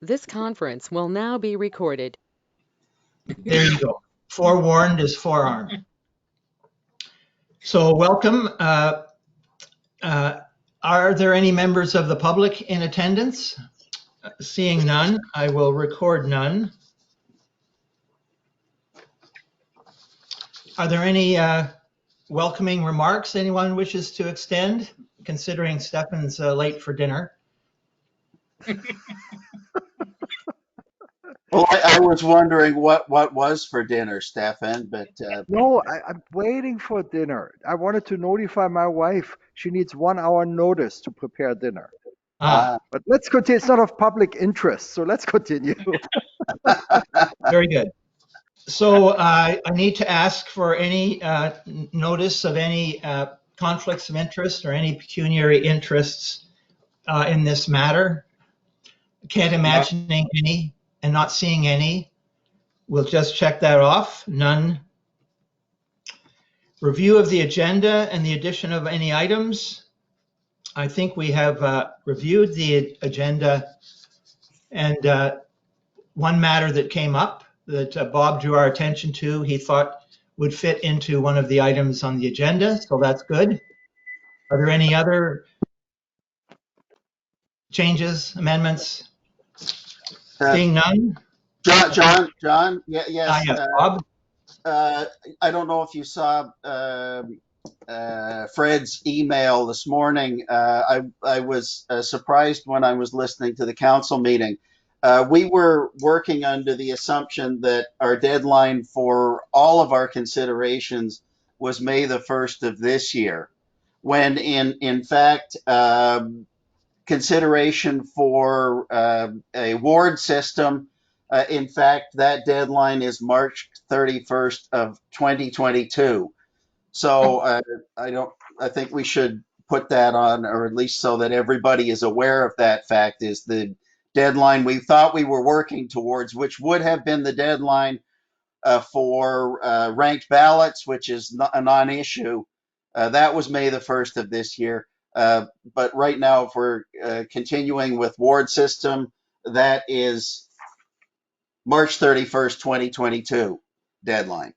This conference will now be recorded. There you go. Forewarned is forearmed. So welcome. Are there any members of the public in attendance? Seeing none, I will record none. Are there any welcoming remarks anyone wishes to extend, considering Stefan's late for dinner? Well, I was wondering what was for dinner, Stefan, but No, I'm waiting for dinner. I wanted to notify my wife. She needs 1 hour notice to prepare dinner. But let's continue. It's not of public interest, so let's continue. Very good. So I need to ask for any notice of any conflicts of interest or any pecuniary interests in this matter. Can't imagine any and not seeing any. We'll just check that off. None. Review of the agenda and the addition of any items. I think we have reviewed the agenda, and one matter that came up that Bob drew our attention to, he thought would fit into one of the items on the agenda, so that's good. Are there any other changes, amendments? Seeing none? John, yes. Yes, Bob? I don't know if you saw Fred's email this morning. I was surprised when I was listening to the council meeting. We were working under the assumption that our deadline for all of our considerations was May the 1st of this year, when in fact, consideration for a ward system, in fact, that deadline is March 31st of 2022. So I think we should put that on, or at least so that everybody is aware of that fact, is the deadline we thought we were working towards, which would have been the deadline for ranked ballots, which is a non-issue. That was May the 1st of this year. But right now, if we're continuing with ward system, that is March 31st, 2022 deadline.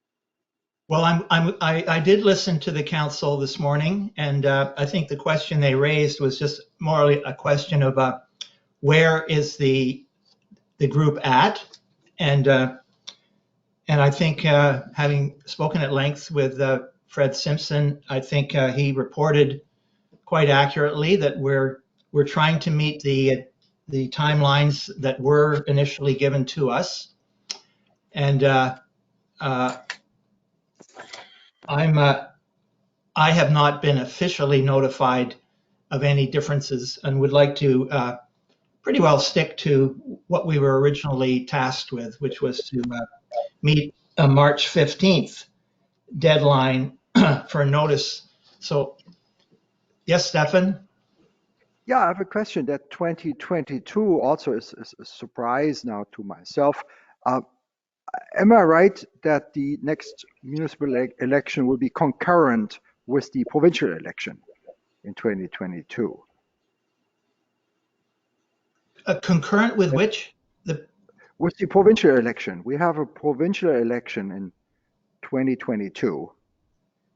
Well, I did listen to the council this morning, and I think the question they raised was just more a question of where is the group at, and I think having spoken at length with Fred Simpson, I think he reported quite accurately that we're trying to meet the timelines that were initially given to us, and I have not been officially notified of any differences and would like to pretty well stick to what we were originally tasked with, which was to meet a March 15th deadline for notice. So, yes, Stefan? Yeah, I have a question. That 2022 also is a surprise now to myself. Am I right that the next municipal election will be concurrent with the provincial election in 2022? Concurrent with which? With the provincial election. We have a provincial election in 2022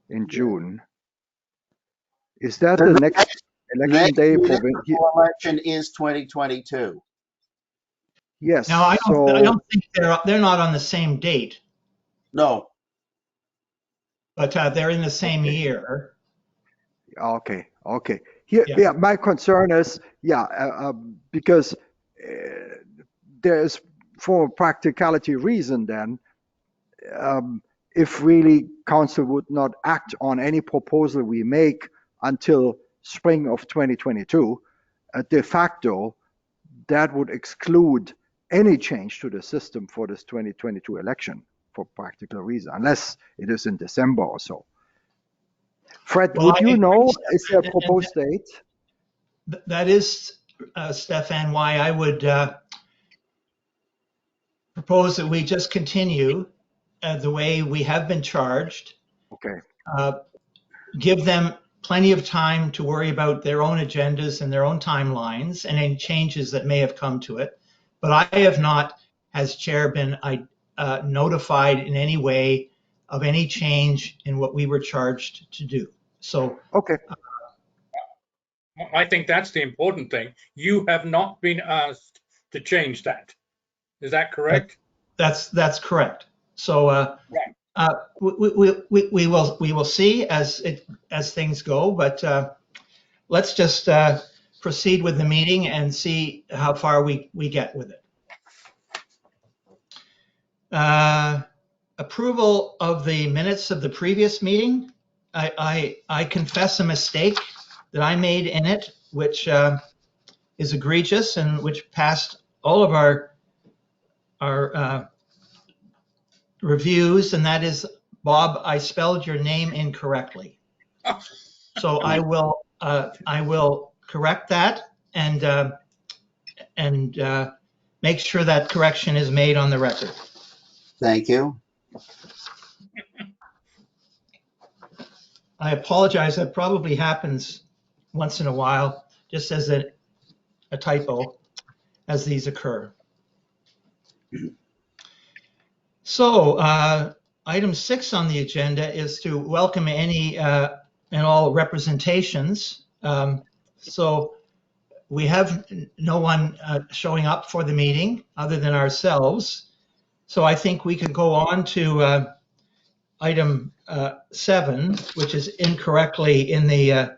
in June. Is that the next election day? Municipal election is 2022. Yes. No, I don't think they're not on the same date. No. But they're in the same year. Okay. Here, yeah. My concern is, because there's, for a practicality reason, then, if really council would not act on any proposal we make until spring of 2022, de facto, that would exclude any change to the system for this 2022 election for practical reason, unless it is in December or so. Fred, would you know, is there a proposed date? That is, Stefan, why I would propose that we just continue the way we have been charged. Okay. Give them plenty of time to worry about their own agendas and their own timelines and any changes that may have come to it. but I have not, as chair, been notified in any way of any change in what we were charged to do. So Okay. I think that's the important thing. You have not been asked to change that. Is that correct? that's correct. So Right. we will see as things go, but let's just proceed with the meeting and see how far we get with it. Approval of the minutes of the previous meeting. I confess a mistake that I made in it, which is egregious and which passed all of our reviews, and that is, Bob, I spelled your name incorrectly. So I will correct that and make sure that correction is made on the record. Thank you. I apologize. That probably happens once in a while, just as a typo, as these occur. So item 6 on the agenda is to welcome any and all representations. So we have no one showing up for the meeting other than ourselves. So I think we could go on to item 7, which is incorrectly in the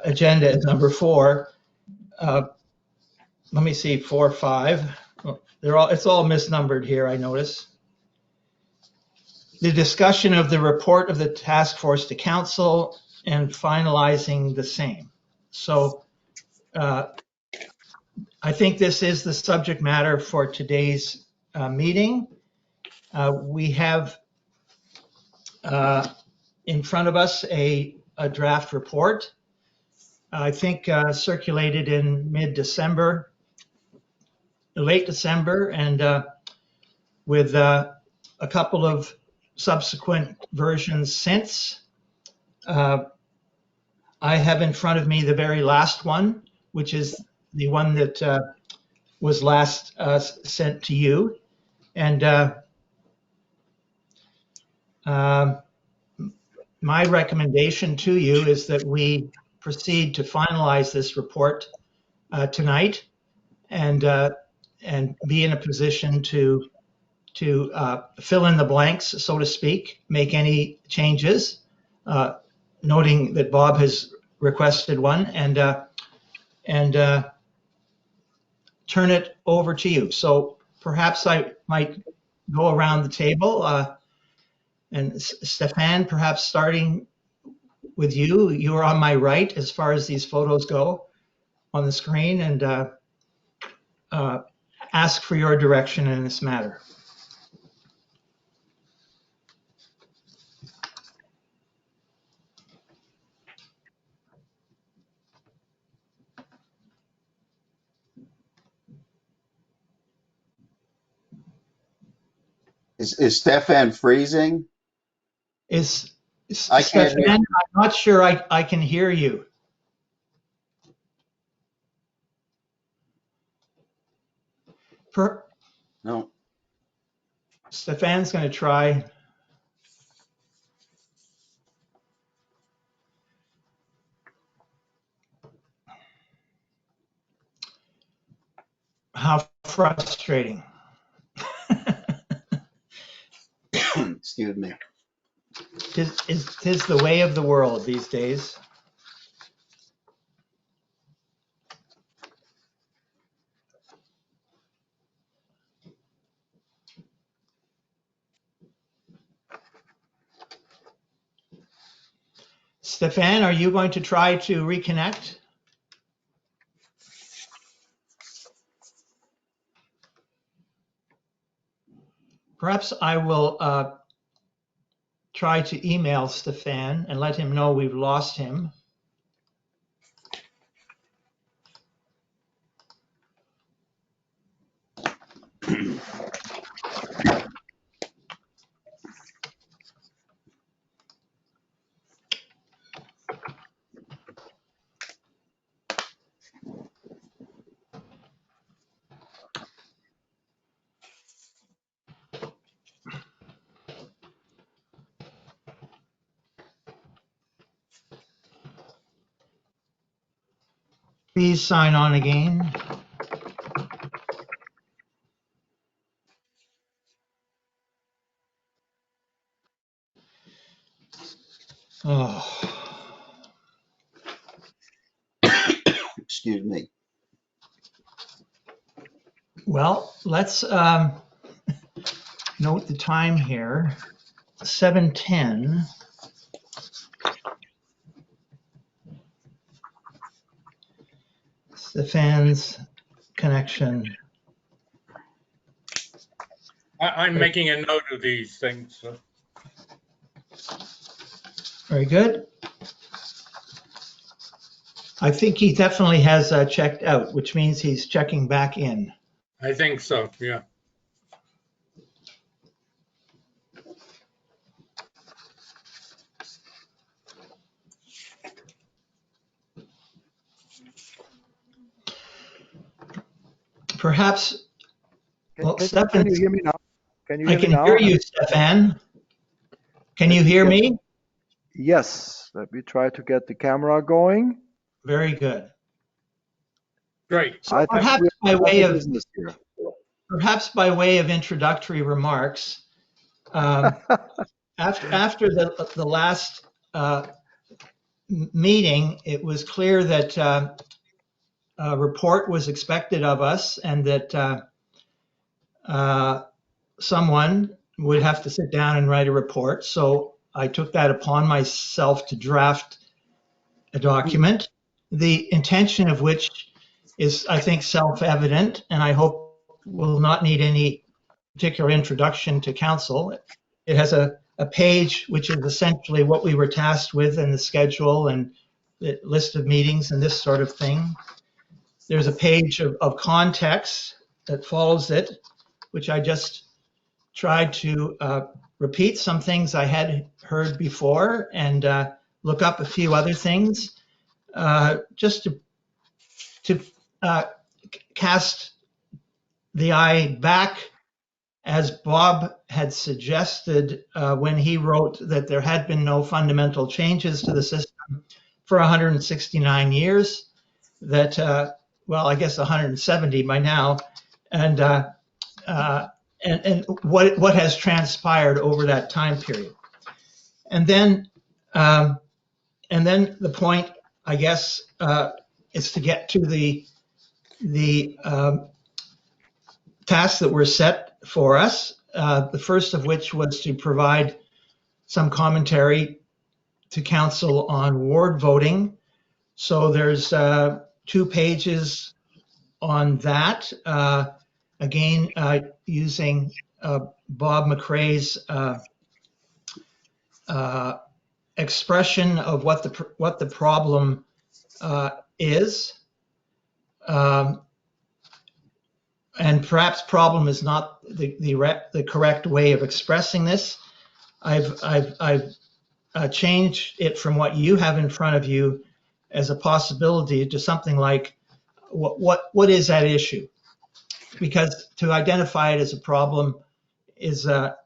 agenda as number 4. Let me see, 4, 5. It's all misnumbered here, I notice. The discussion of the report of the task force to council and finalizing the same. So I think this is the subject matter for today's meeting. We have in front of us a draft report, I think circulated in mid-December, late December, and with a couple of subsequent versions since. I have in front of me the very last one, which is the one that was last sent to you. And my recommendation to you is that we proceed to finalize this report tonight and be in a position to fill in the blanks, so to speak, make any changes, noting that Bob has requested one, and turn it over to you. So perhaps I might go around the table, and Stefan, perhaps starting with you. You are on my right as far as these photos go on the screen, and ask for your direction in this matter. Is Stefan freezing? I can't Stefan, hear. I'm not sure I can hear you. No. Stefan's going to try. How frustrating. Excuse me. Tis the way of the world these days. Stefan, are you going to try to reconnect? Perhaps I will try to email Stefan and let him know we've lost him. please sign on again? Oh, Excuse me. well, let's note the time here. 7:10. Stefan's connection. I'm making a note of these things. So. Very good. I think he definitely has checked out, which means he's checking back in. I think so, yeah. Perhaps, well, Can Stefan, you hear me now? Can you I hear me can now? hear you, Stefan. Can you Let me hear get- me? Yes. Let me try to get the camera going. Very good. Great. So I think perhaps we're by way of business here. introductory remarks, after the last meeting, it was clear that a report was expected of us, and that someone would have to sit down and write a report. So I took that upon myself to draft a document, the intention of which is, I think, self-evident, and I hope will not need any particular introduction to council. It has a page which is essentially what we were tasked with in the schedule and the list of meetings and this sort of thing. There's a page of context that follows it, which I just tried to repeat some things I had heard before and look up a few other things, just to cast the eye back, as Bob had suggested when he wrote that there had been no fundamental changes to the system for 169 years, that, well, I guess 170 by now, and what has transpired over that time period. And then the point, I guess, is to get to the tasks that were set for us. The first of which was to provide some commentary to council on ward voting. So there's 2 pages on that. Again, using Bob McRae's expression of what the problem is. And perhaps problem is not the correct way of expressing this. I've changed it from what you have in front of you as a possibility to something like, what is that issue? Because to identify it as a problem is a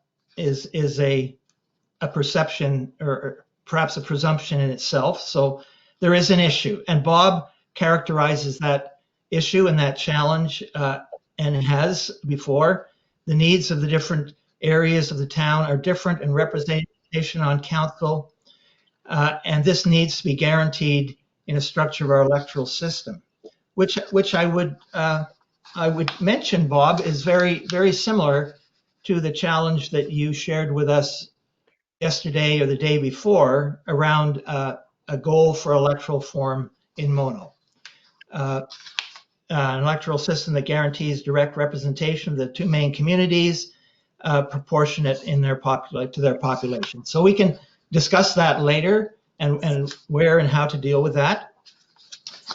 perception, or perhaps a presumption in itself. So there is an issue, and Bob characterizes that issue and that challenge, and has before. The needs of the different areas of the town are different in representation on council, and this needs to be guaranteed in a structure of our electoral system, which I would mention, Bob, is very, very similar to the challenge that you shared with us yesterday or the day before around a goal for electoral form in Mono. An electoral system that guarantees direct representation of the 2 main communities, proportionate in to their population. So we can discuss that later, and where and how to deal with that.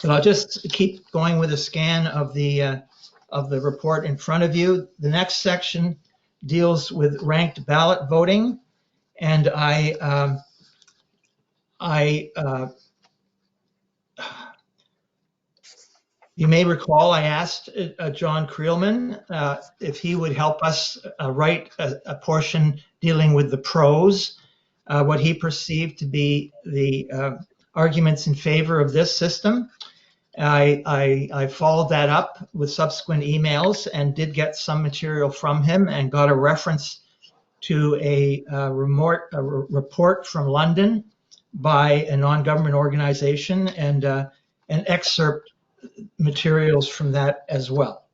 But I'll just keep going with a scan of the report in front of you. The next section deals with ranked ballot voting, and you may recall I asked John Creelman if he would help us write a portion dealing with the pros, what he perceived to be the arguments in favor of this system. I followed that up with subsequent emails and did get some material from him and got a reference to a report from London by a non-government organization and an excerpt materials from that as well.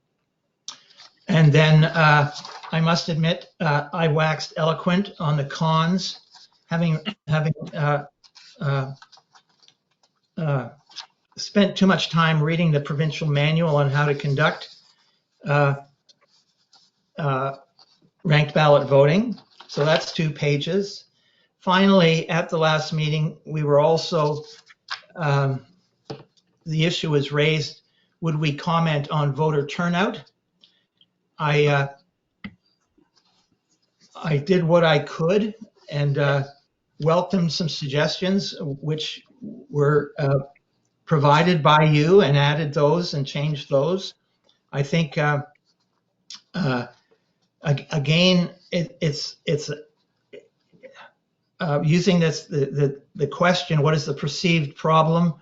And then I must admit, I waxed eloquent on the cons, having spent too much time reading the provincial manual on how to conduct ranked ballot voting. So that's 2 pages. Finally, at the last meeting, we were also, the issue was raised, would we comment on voter turnout? I did what I could and welcomed some suggestions which were provided by you and added those and changed those. I think again, it's using this the question, what is the perceived problem,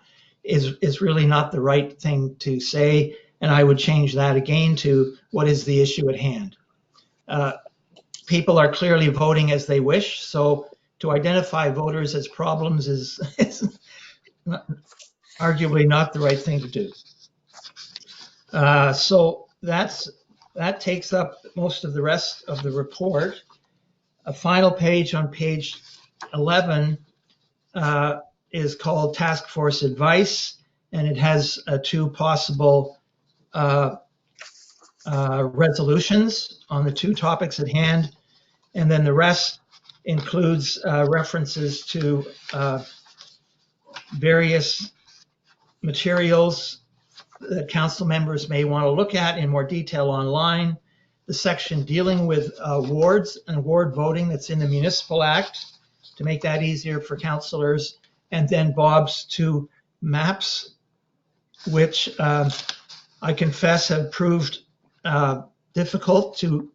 is really not the right thing to say, and I would change that again to what is the issue at hand. People are clearly voting as they wish, so to identify voters as problems is arguably not the right thing to do. So that takes up most of the rest of the report. A final page on page 11 is called Task Force Advice, and it has 2 possible resolutions on the 2 topics at hand, and then the rest includes references to various materials that council members may want to look at in more detail online, the section dealing with wards and ward voting that's in the Municipal Act to make that easier for councillors, and then Bob's 2 maps, which I confess have proved difficult to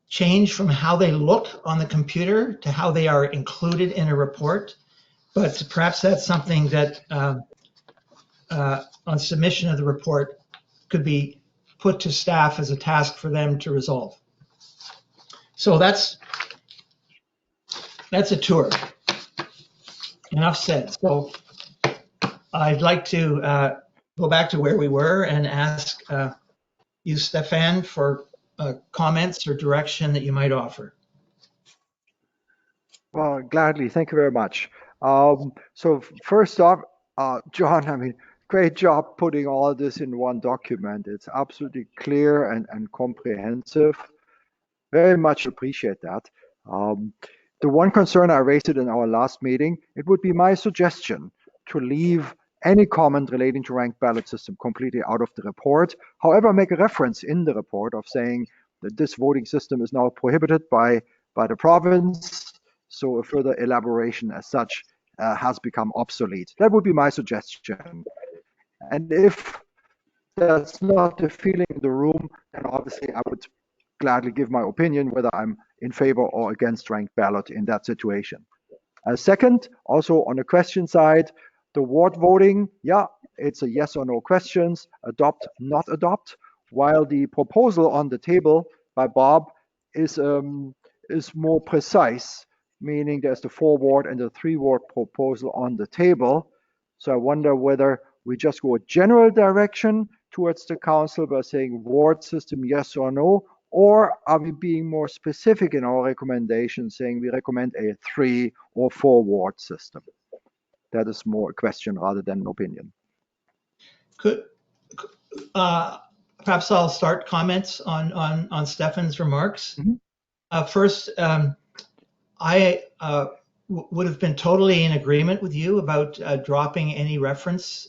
change from how they look on the computer to how they are included in a report. But perhaps that's something that on submission of the report could be put to staff as a task for them to resolve. So that's a tour. Enough said. So I'd like to go back to where we were and ask you, Stefan, for comments or direction that you might offer. Well, gladly. Thank you very much. So first off, John, I mean, great job putting all this in one document. It's absolutely clear and comprehensive. Very much appreciate that. The one concern I raised it in our last meeting, it would be my suggestion to leave any comment relating to ranked ballot system completely out of the report. However, make a reference in the report of saying that this voting system is now prohibited by the province. So a further elaboration as such has become obsolete. That would be my suggestion. And if that's not the feeling in the room, then obviously I would gladly give my opinion whether I'm in favor or against ranked ballot in that situation. Second, also on the question side, the ward voting, yeah, it's a yes or no questions, adopt, not adopt, while the proposal on the table by Bob is more precise, meaning there's the 4 ward and the 3 ward proposal on the table. So I wonder whether we just go a general direction towards the council by saying ward system yes or no, or are we being more specific in our recommendation, saying we recommend a 3 or 4 ward system? That is more a question rather than an opinion. Perhaps I'll start comments on Stefan's remarks. Mm-hmm. First, I would have been totally in agreement with you about dropping any reference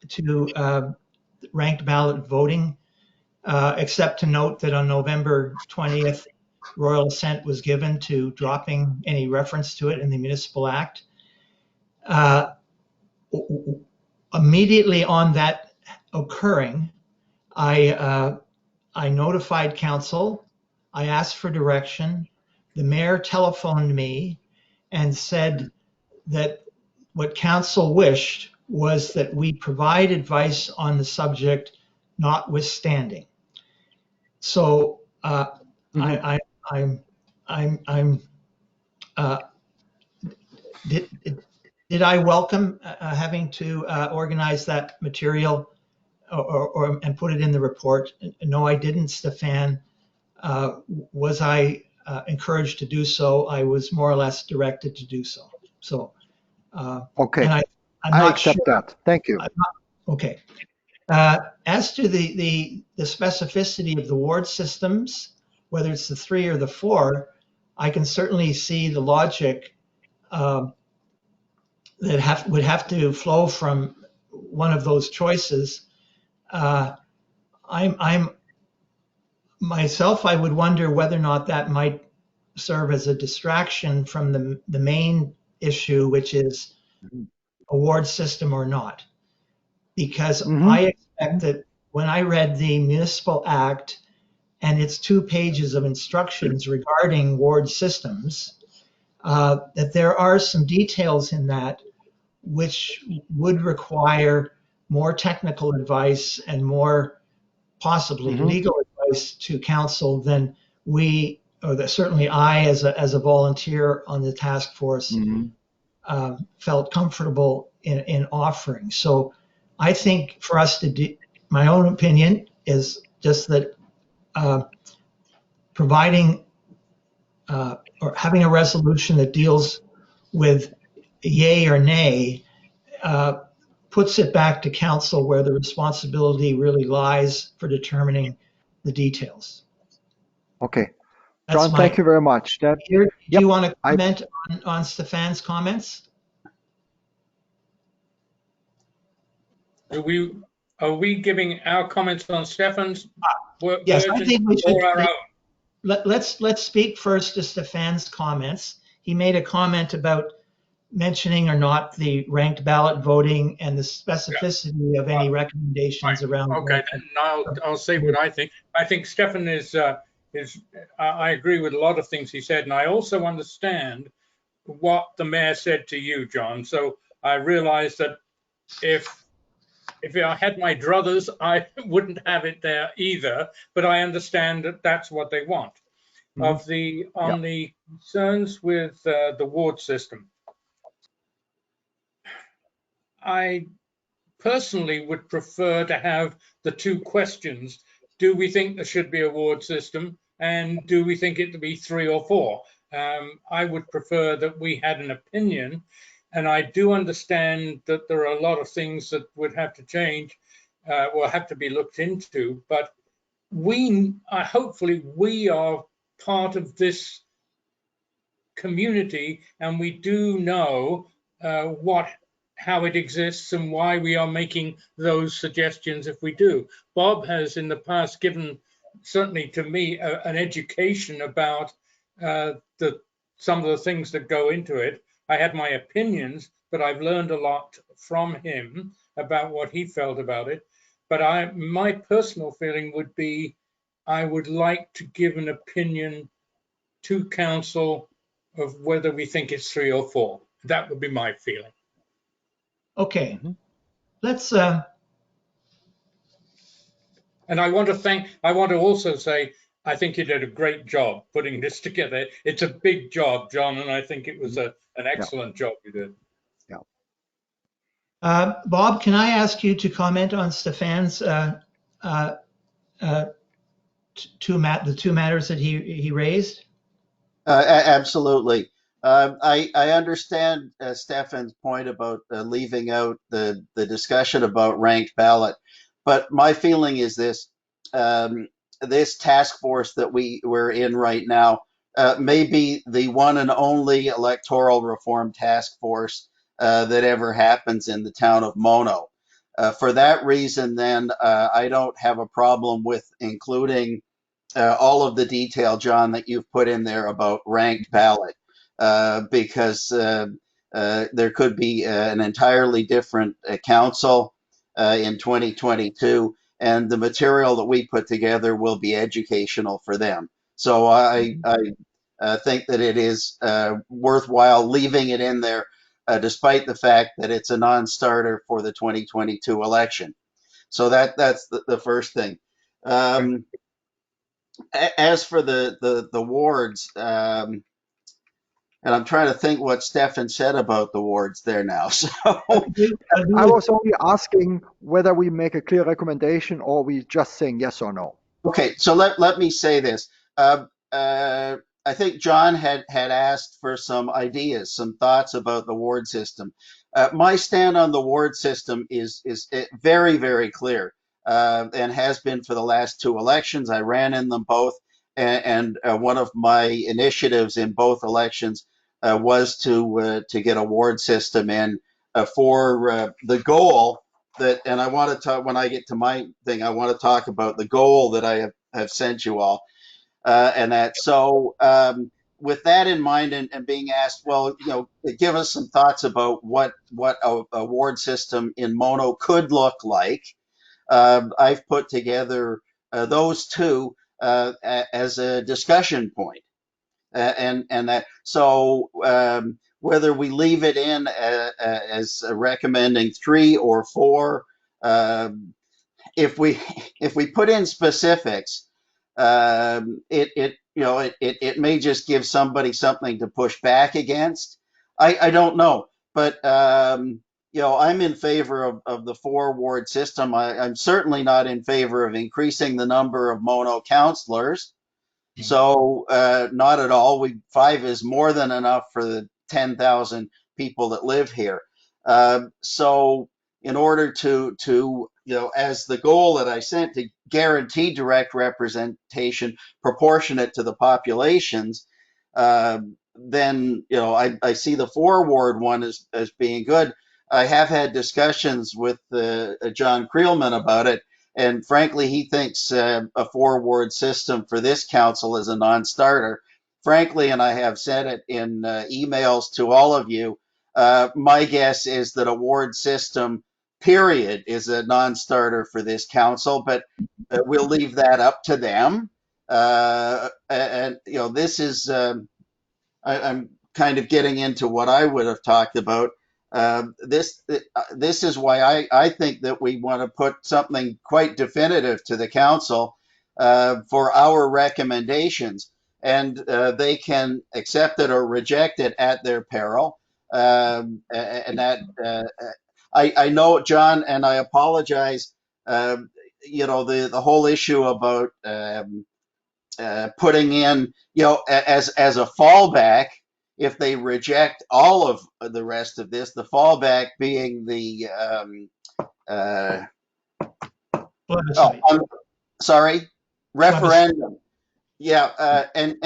to ranked ballot voting, except to note that on November 20th, royal assent was given to dropping any reference to it in the Municipal Act. Immediately on that occurring, I notified council. I asked for direction. The mayor telephoned me and said that what council wished was that we provide advice on the subject notwithstanding. So I, I'm did I welcome having to organize that material and put it in the report? No, I didn't, Stefan. Was I encouraged to do so? I was more or less directed to do so. So, Okay. and I'm I not accept sure. that. Thank you. Okay. As to the specificity of the ward systems, whether it's the 3 or the 4, I can certainly see the logic that would have to flow from one of those choices. I'm myself, I would wonder whether or not that might serve as a distraction from the main issue, which is award system or not. Because I expect that when I read the Municipal Act and its 2 pages of instructions regarding ward systems, that there are some details in that which would require more technical advice and more possibly legal advice to council than we, or certainly I, as a volunteer on the task force, felt comfortable in offering. So I think for us to do, my own opinion is just that providing or having a resolution that deals with yay or nay puts it back to council where the responsibility really lies for determining the details. Okay. That's John, thank you very much. Do you want to I comment on Stefan's comments? Are we giving our comments on Stefan's Yes, I version think we should. or our own? Let's speak first to Stefan's comments. He made a comment about mentioning or not the ranked ballot voting and the specificity of any recommendations around. Okay, then I'll say what I think. I think Stefan is. I agree with a lot of things he said, and I also understand what the mayor said to you, John. So I realized that if I had my druthers, I wouldn't have it there either. But I understand that that's what they want. On the concerns with the ward system, I personally would prefer to have the 2 questions. Do we think there should be a ward system? And do we think it to be 3 or 4? I would prefer that we had an opinion. And I do understand that there are a lot of things that would have to change or have to be looked into. But hopefully we are part of this community and we do know how it exists and why we are making those suggestions if we do. Bob has in the past given, certainly to me, an education about some of the things that go into it. I had my opinions, but I've learned a lot from him about what he felt about it. But my personal feeling would be I would like to give an opinion to council of whether we think it's 3 or 4. That would be my feeling. Okay, let's. And I want to also say, I think you did a great job putting this together. It's a big job, John, and I think it was an excellent job you did. Bob, can I ask you to comment on Stefan's the 2 matters that he raised? Absolutely. I understand Stefan's point about leaving out the discussion about ranked ballot, but my feeling is this: this task force that we're in right now may be the one and only electoral reform task force that ever happens in the town of Mono. For that reason, then I don't have a problem with including all of the detail, John, that you've put in there about ranked ballot, because there could be an entirely different council in 2022, and the material that we put together will be educational for them. So I think that it is worthwhile leaving it in there. despite the fact that it's a non-starter for the 2022 election. So that's the first thing. As for the wards, and I'm trying to think what Stefan said about the wards there now. So I was only asking whether we make a clear recommendation or we just saying yes or no. okay, so let me say this. I think John had asked for some ideas, some thoughts about the ward system. My stand on the ward system is very, very clear, and has been for the last two elections. I ran in them both, and one of my initiatives in both elections was to get a ward system in for the goal that, and I want to talk, when I get to my thing, I want to talk about the goal that I have sent you all, and that. So with that in mind, and being asked, well, give us some thoughts about what a ward system in Mono could look like. I've put together those two as a discussion point. And that, so whether we leave it in as recommending 3 or 4, if we put in specifics, it may just give somebody something to push back against. I don't know, but I'm in favor of the 4-ward system. I'm certainly not in favor of increasing the number of mono counselors. So not at all. 5 is more than enough for the 10,000 people that live here. So in order to as the goal that I sent, to guarantee direct representation proportionate to the populations, then I see the 4-ward one as being good. I have had discussions with John Creelman about it. And frankly, he thinks a 4-ward system for this council is a non-starter. Frankly, and I have said it in emails to all of you, my guess is that a ward system, period, is a non-starter for this council, but we'll leave that up to them. And this is, I'm kind of getting into what I would have talked about. This is why I think that we want to put something quite definitive to the council for our recommendations, and they can accept it or reject it at their peril. And that I know, John, and I apologize. The whole issue about putting in, as a fallback, if they reject all of the rest of this, the fallback being the referendum. Yeah, and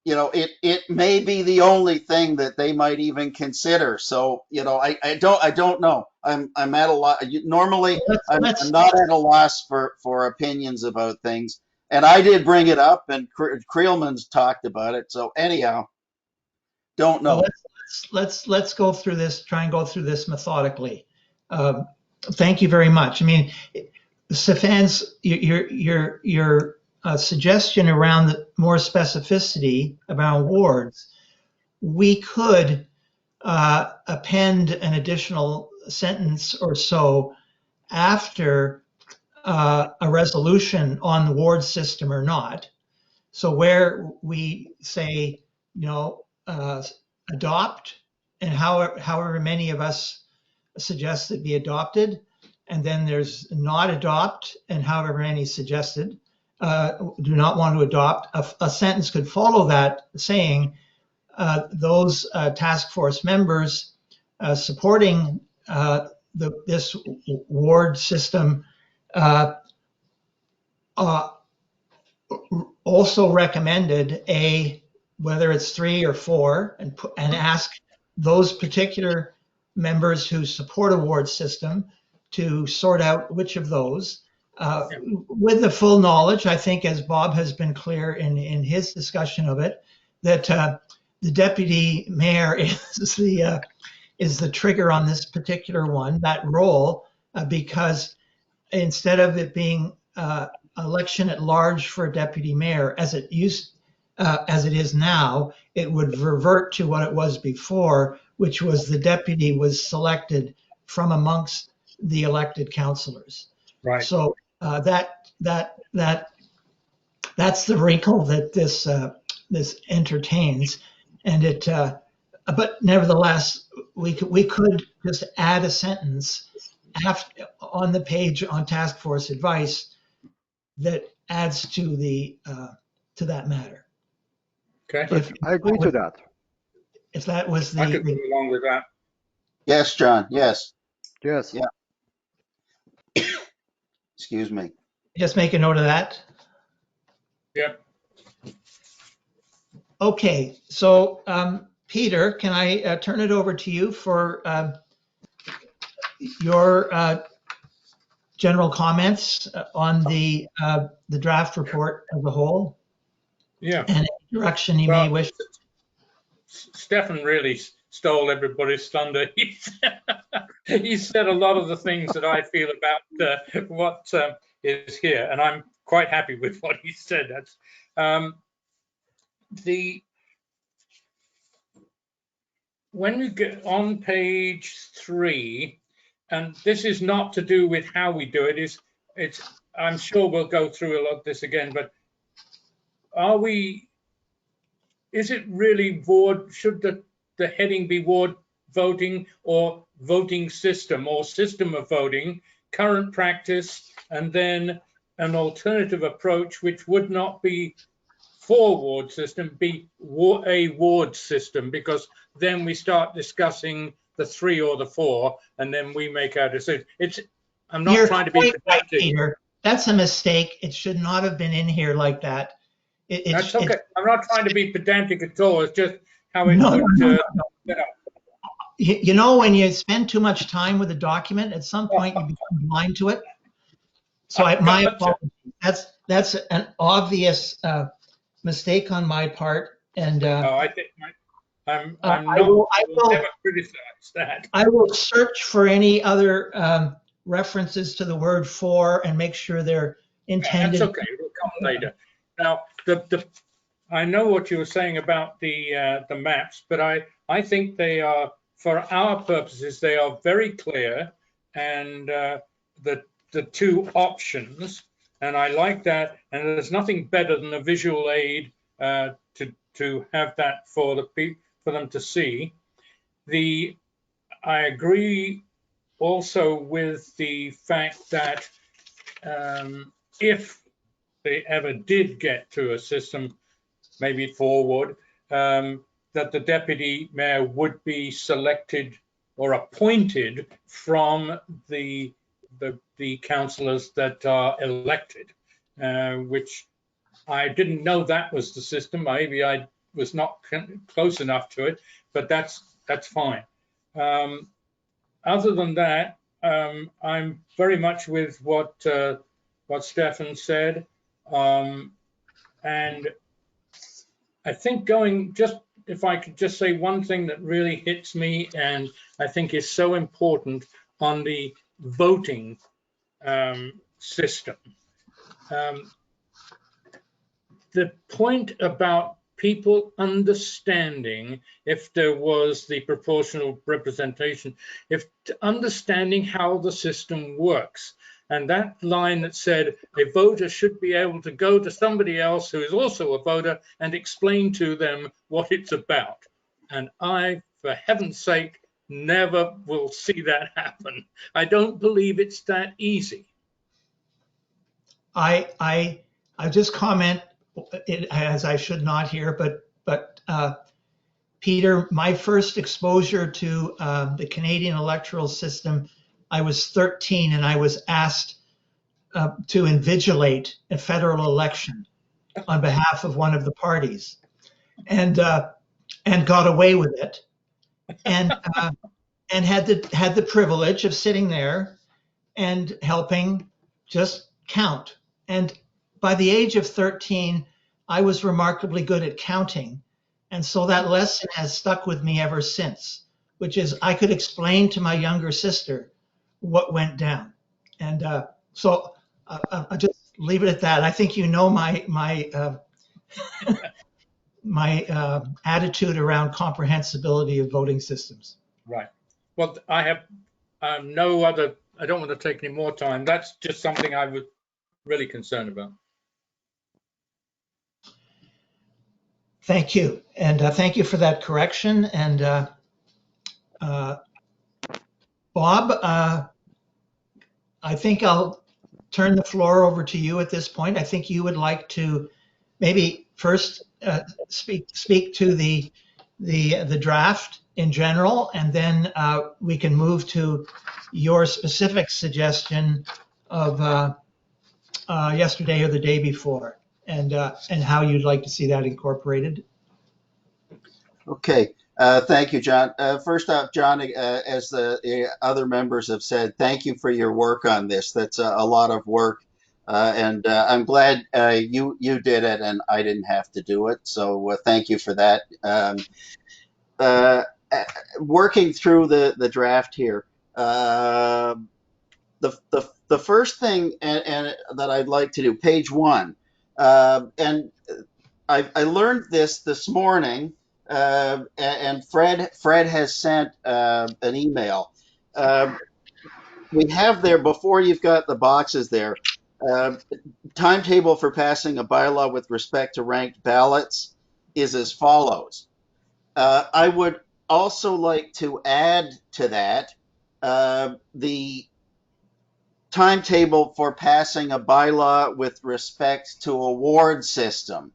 it may be the only thing that they might even consider. So I don't know. I'm at a loss. Normally I'm not at a loss for opinions about things. And I did bring it up, and Creelman's talked about it. So anyhow, don't know. Well, let's go through this. Try and go through this methodically. Thank you very much. I mean, Stefan's your suggestion around the more specificity about wards. We could append an additional sentence or so after a resolution on the ward system or not. So where we say, adopt, and however many of us suggest it be adopted, and then there's not adopt, and however many suggested do not want to adopt. A sentence could follow that saying those task force members supporting this ward system also recommended whether it's 3 or 4, and ask those particular members who support a ward system to sort out which of those, with the full knowledge, I think, as Bob has been clear in his discussion of it, that the deputy mayor is the trigger on this particular one, that role, because instead of it being election at large for a deputy mayor, as it is now, it would revert to what it was before, which was the deputy was selected from amongst the elected councillors. Right. So that's the wrinkle that this entertains, and it. But nevertheless, we could just add a sentence on the page on task force advice that adds to that matter. Okay. I agree to that. If that was I could go along with that. Yes, John. Yes. Yes. Yeah. Excuse me. just make a note of that. Yep. Okay, so Peter, can I turn it over to you for your general comments on the draft report as a whole, Yeah. and any direction you may Well, wish? Stefan really stole everybody's thunder. He said a lot of the things that I feel about what is here, and I'm quite happy with what he said. That's when we get on page 3, and this is not to do with how we do it. It's I'm sure we'll go through a lot of this again, but is it really ward? Should the heading be ward voting or voting system or system of voting, current practice, and then an alternative approach which would not be for ward system, be a ward system, because then we start discussing the 3 or the 4, and then we make our decision. I'm not You're trying to be quite right, pedantic. Peter. That's a mistake. It should not have been in here like that. That's okay. I'm not trying to be pedantic at all. It's just how it No, would no. set up. You know, when you spend too much time with a document, at some point you become blind to it. So my apologies. That's an obvious mistake on my part, and No, I think I'm I not. will Never criticize that. I will search for any other references to the word "for" and make sure they're intended. That's okay. We'll come later. Now, I know what you were saying about the maps, but I think they are, for our purposes, they are very clear, and the 2 options, and I like that. And there's nothing better than a visual aid to have that for them to see. I agree also with the fact that if they ever did get to a system, maybe forward, that the deputy mayor would be selected or appointed from the councillors that are elected, which I didn't know that was the system. Maybe I was not close enough to it, but that's fine. Other than that, I'm very much with what Stefan said, and I think if I could just say one thing that really hits me and I think is so important on the voting system. The point about people understanding, if there was the proportional representation, if understanding how the system works. And that line that said a voter should be able to go to somebody else who is also a voter and explain to them what it's about. And I, for heaven's sake, never will see that happen. I don't believe it's that easy. I just comment, as I should not here, but Peter, my first exposure to the Canadian electoral system, I was 13 and I was asked to invigilate a federal election on behalf of one of the parties, and got away with it, and had the privilege of sitting there and helping just count. And by the age of 13, I was remarkably good at counting. And so that lesson has stuck with me ever since, which is I could explain to my younger sister what went down. And so I'll just leave it at that. I think you know my attitude around comprehensibility of voting systems. Right. Well, I have no other, I don't want to take any more time. That's just something I was really concerned about. Thank you. And thank you for that correction. And Bob, I think I'll turn the floor over to you at this point. I think you would like to maybe first speak to the draft in general, and then we can move to your specific suggestion of yesterday or the day before, and how you'd like to see that incorporated. Okay. Thank you, John. First off, John, as the other members have said, thank you for your work on this. That's a lot of work, and I'm glad you did it and I didn't have to do it. So thank you for that. Uh, Working through the draft here, the first thing and that I'd like to do, page 1, and I learned this morning, and Fred has sent an email. We have there, before you've got the boxes there, timetable for passing a bylaw with respect to ranked ballots is as follows. I would also like to add to that the timetable for passing a bylaw with respect to award system,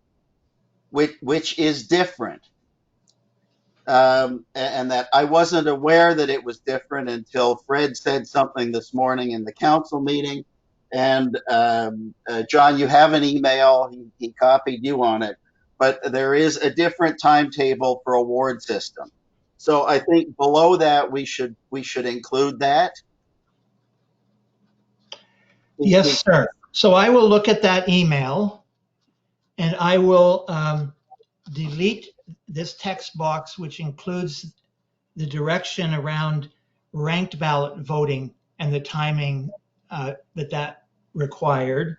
which is different. And that I wasn't aware that it was different until Fred said something this morning in the council meeting. And John, you have an email, he copied you on it, but there is a different timetable for award system. So I think below that we should include that. Yes, sir. So I will look at that email, and I will delete this text box, which includes the direction around ranked ballot voting and the timing that required,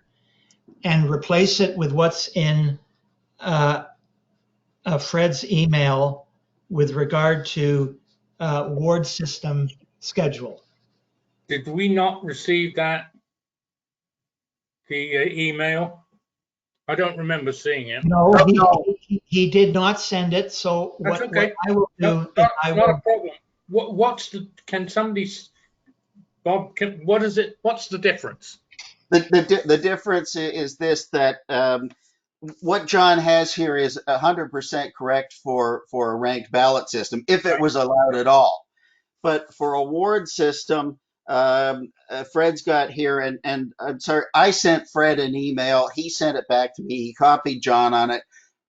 and replace it with what's in Fred's email with regard to ward system schedule. Did we not receive that, the email? I don't remember seeing it. No, he did not send it. So That's what okay. I will do is I Not a will. problem. Can somebody, Bob, what is it? What's the difference? The difference is this, that what John has here is 100% correct for a ranked ballot system, if it was allowed at all. But for a ward system, Fred's got here, and I'm sorry, I sent Fred an email. He sent it back to me. He copied John on it.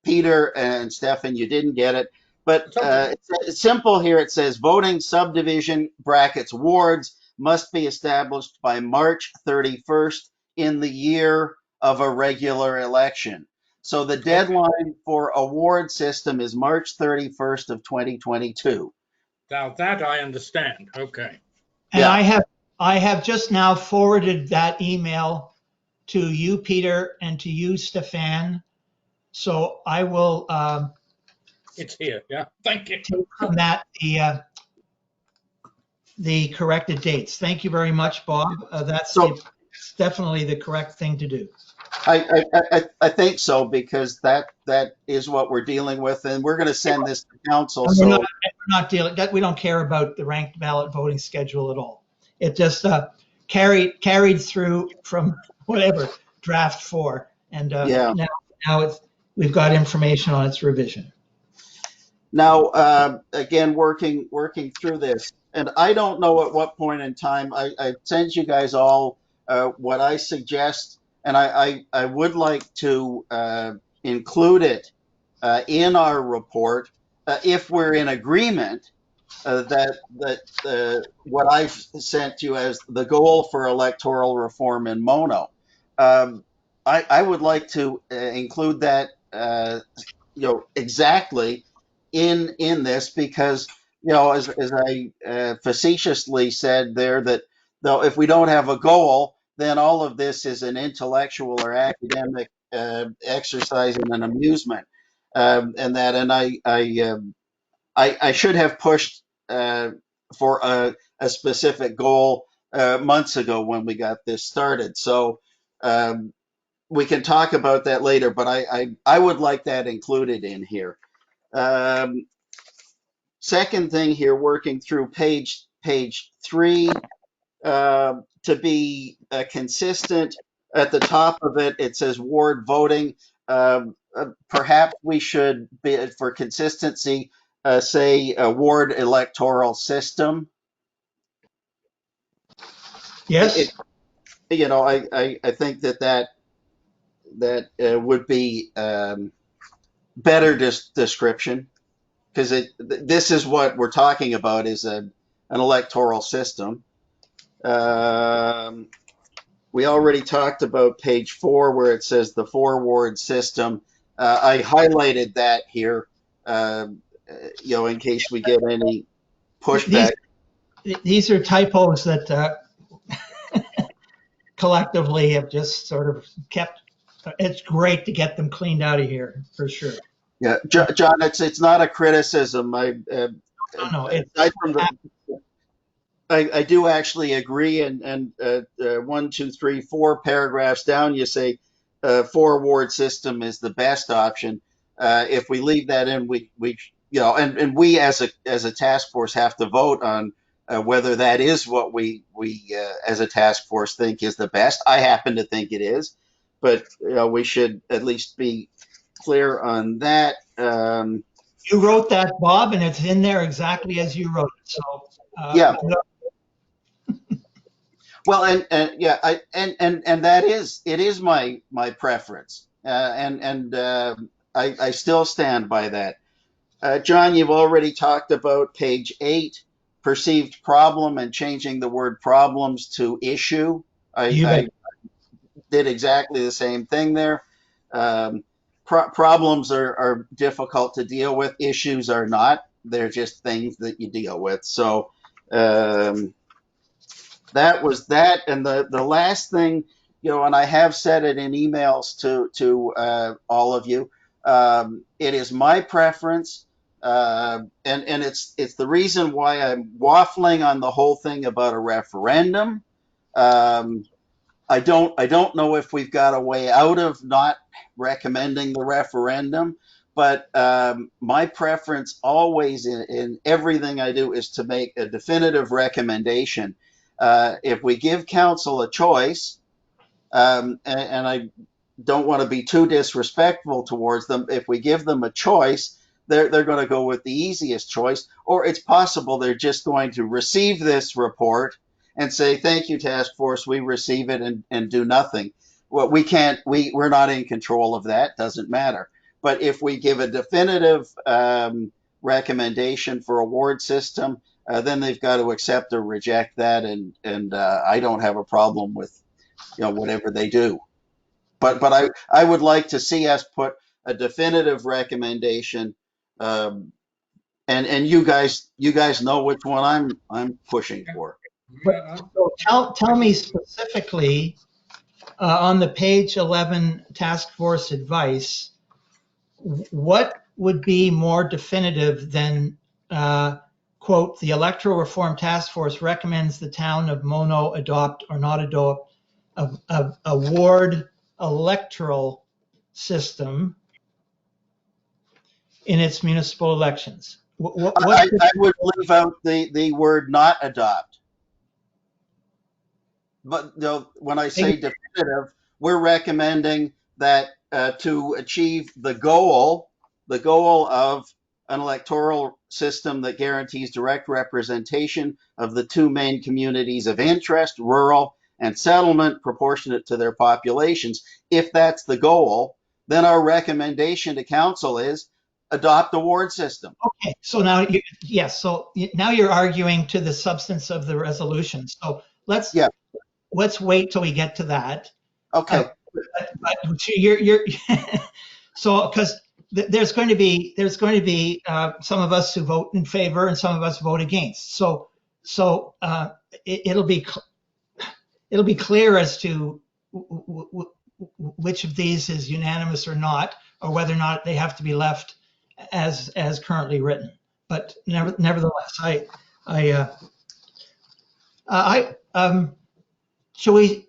Peter and Stefan, you didn't get it. But it's simple here. It says voting subdivision brackets wards must be established by March 31st in the year of a regular election. So the deadline for a ward system is March 31st of 2022. Now that I understand. Okay. And Yeah. I have just now forwarded that email to you, Peter, and to you, Stefan. So I will It's here. Yeah. Thank you. take from that the corrected dates. Thank you very much, Bob. That's definitely the correct thing to do. I think so, because that is what we're dealing with, and we're going to send this to council. And So we're not dealing that. We don't care about the ranked ballot voting schedule at all. It just carried through from whatever draft 4, and yeah. now we've got information on its revision. Now, again, working through this, and I don't know at what point in time I send you guys all what I suggest, and I would like to include it in our report if we're in agreement that what I've sent you as the goal for electoral reform in Mono. I would like to include that exactly in this, because as I facetiously said there, that though if we don't have a goal, then all of this is an intellectual or academic exercise and an amusement. I should have pushed for a specific goal months ago when we got this started. So we can talk about that later, but I would like that included in here. Um, Second thing here, working through page 3, to be consistent. At the top of it, it says ward voting. Perhaps we should, be, for consistency, say a ward electoral system. Yes. You know, I think that would be better description, because this is what we're talking about, is an electoral system. We already talked about page 4 where it says the 4 ward system. I highlighted that here, in case we get any These pushback. these are typos that collectively have just sort of kept. It's great to get them cleaned out of here for sure. Yeah, John, it's not a criticism. No, it's Aside from I do actually agree, and 1, 2, 3, 4 paragraphs down, you say 4 ward system is the best option. If we leave that in, we and we as a task force have to vote on whether that is what we as a task force think is the best. I happen to think it is, but we should at least be clear on that. You wrote that, Bob, and it's in there exactly as you wrote it. So Yeah, well, and yeah, and that is, it is my preference, I still stand by that. John, you've already talked about page 8, perceived problem, and changing the word problems to issue. you bet. I did exactly the same thing there. Um, Problems are difficult to deal with. Issues are not. They're just things that you deal with. So. That was that. And the last thing, and I have said it in emails to all of you, it is my preference, and it's the reason why I'm waffling on the whole thing about a referendum. Um, I don't know if we've got a way out of not recommending the referendum, but my preference always in everything I do is to make a definitive recommendation. If we give council a choice, and I don't want to be too disrespectful towards them. If we give them a choice, they're going to go with the easiest choice, or it's possible they're just going to receive this report and say, "Thank you, task force. We receive it," and do nothing. Well, we can't. We're not in control of that. Doesn't matter. But if we give a definitive recommendation for a ward system, then they've got to accept or reject that, and I don't have a problem with whatever they do. But I would like to see us put a definitive recommendation, um, and you guys know which one I'm pushing for. But so tell me specifically on the page 11 task force advice, what would be more definitive than quote, the electoral reform task force recommends the town of Mono adopt or not adopt a ward electoral system in its municipal elections. What's I would leave out the word not adopt. But when I say definitive, we're recommending that to achieve the goal of an electoral system that guarantees direct representation of the two main communities of interest, rural and settlement, proportionate to their populations. If that's the goal, then our recommendation to council is adopt a ward system. Okay, so now, yes, so now you're arguing to the substance of the resolution. So let's Yeah. let's wait till we get to that. Okay. But you're so because there's going to be some of us who vote in favor and some of us vote against. So it'll be clear as to which of these is unanimous or not, or whether or not they have to be left as currently written. But nevertheless, shall we?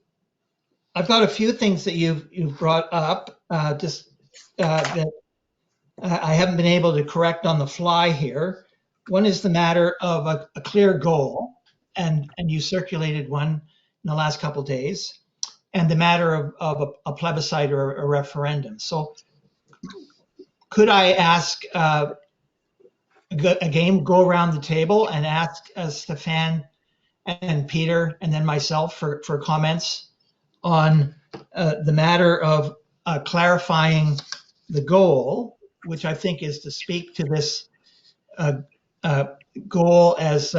I've got a few things that you've brought up, just that I haven't been able to correct on the fly here. One is the matter of a clear goal, and you circulated one in the last couple of days, and the matter of a plebiscite or a referendum. So could I ask again, go around the table and ask Stefan and Peter and then myself for comments on the matter of clarifying the goal, which I think is to speak to this goal as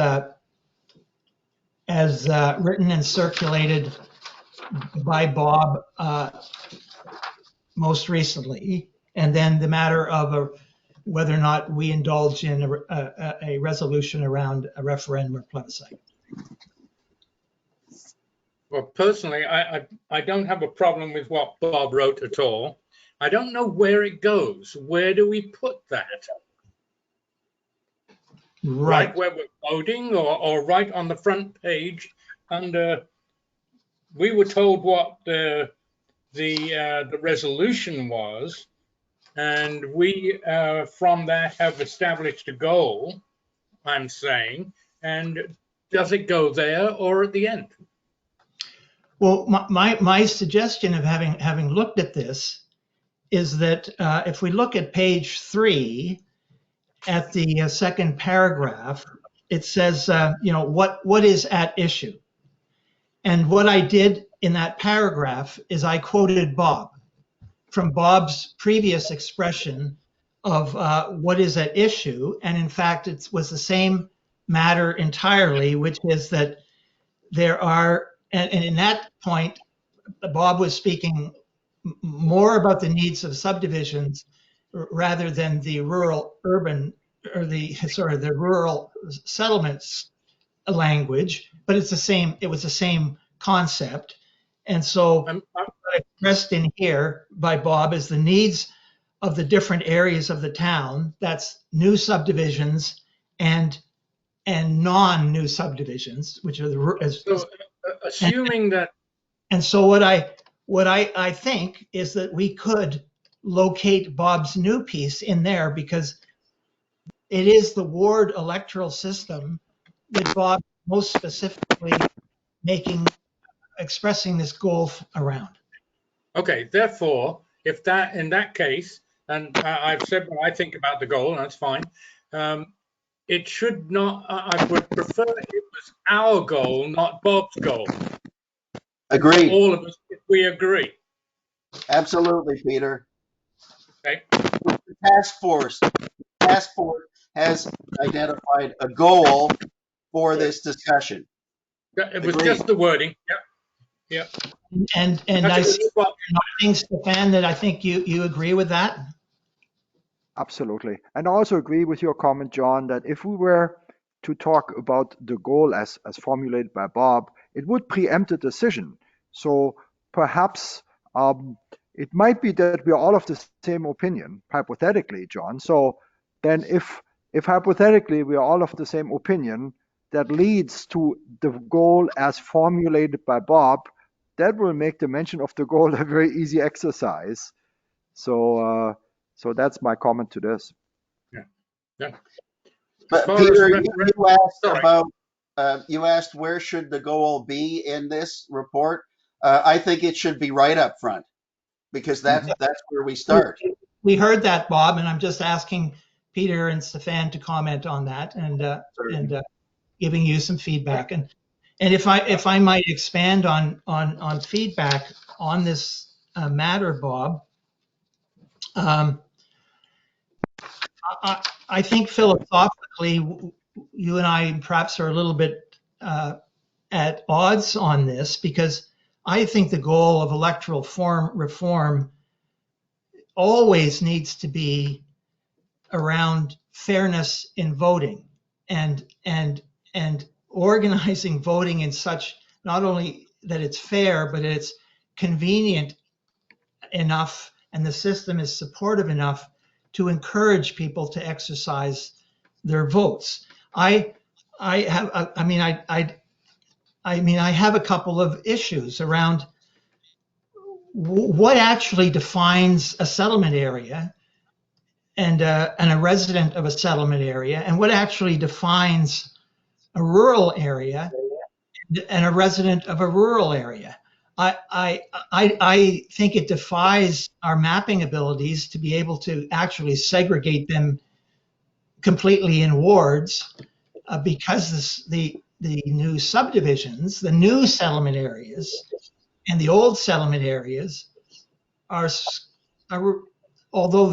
written and circulated by Bob most recently, and then the matter of whether or not we indulge in a resolution around a referendum or plebiscite. Well, personally, I don't have a problem with what Bob wrote at all. I don't know where it goes. Where do we put that? Right where we're voting, or right on the front page under? We were told what the resolution was, and we from that have established a goal, I'm saying, and does it go there or at the end? Well, my suggestion of having looked at this is that if we look at page 3 at the second paragraph, it says, what is at issue. And what I did in that paragraph is I quoted Bob from Bob's previous expression of what is at issue. And in fact, it was the same matter entirely, which is that there are, and in that point, Bob was speaking more about the needs of subdivisions rather than the rural urban, or the rural settlements language, but it was the same concept. And so what expressed in here by Bob is the needs of the different areas of the town. That's new subdivisions and non-new subdivisions, which are assuming that. And so what I think is that we could locate Bob's new piece in there, because it is the ward electoral system that Bob most specifically expressing this goal around. Okay, therefore, if that, in that case, and I've said what I think about the goal, and that's fine. It should not, I would prefer it was our goal, not Bob's goal. Agreed. All of us, if we agree. Absolutely, Peter. Okay. The task force has identified a goal for this discussion. It was just the wording. Yep. And I see nodding, Stefan, that I think you agree with that. Absolutely. And I also agree with your comment, John, that if we were to talk about the goal as formulated by Bob, it would preempt a decision. So perhaps it might be that we are all of the same opinion, hypothetically, John. So then if hypothetically we are all of the same opinion, that leads to the goal as formulated by Bob, that will make the mention of the goal a very easy exercise. So that's my comment to this. Yeah. But Peter, you asked about you asked where should the goal be in this report. I think it should be right up front, because that's where we start. We heard that, Bob, and I'm just asking Peter and Stefan to comment on that and giving you some feedback. And if I might expand on feedback on this matter, Bob. I think philosophically, you and I perhaps are a little bit at odds on this, because I think the goal of electoral reform always needs to be around fairness in voting and organizing voting in such, not only that it's fair, but it's convenient enough and the system is supportive enough to encourage people to exercise their votes. I have a couple of issues around what actually defines a settlement area and a resident of a settlement area, and what actually defines a rural area and a resident of a rural area. I think it defies our mapping abilities to be able to actually segregate them completely in wards, because the new subdivisions, the new settlement areas, and the old settlement areas are although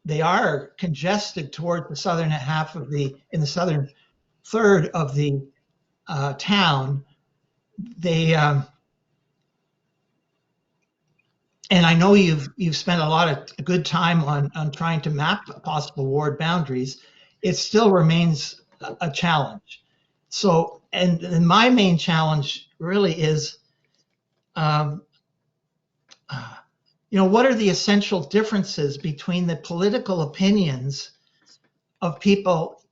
they are congested toward the southern half of in the southern third of the town. They and I know you've spent a lot of good time on trying to map possible ward boundaries. It still remains a challenge. So, and my main challenge really is, what are the essential differences between the political opinions of people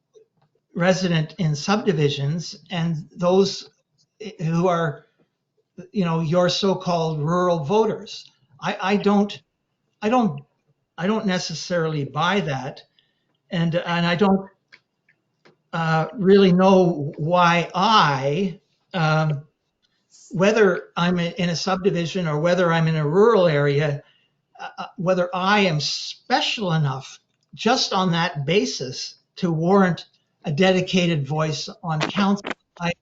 resident in subdivisions and those who are, your so-called rural voters? I don't necessarily buy that, and I don't really know why whether I'm in a subdivision or whether I'm in a rural area, whether I am special enough just on that basis to warrant a dedicated voice on council. I,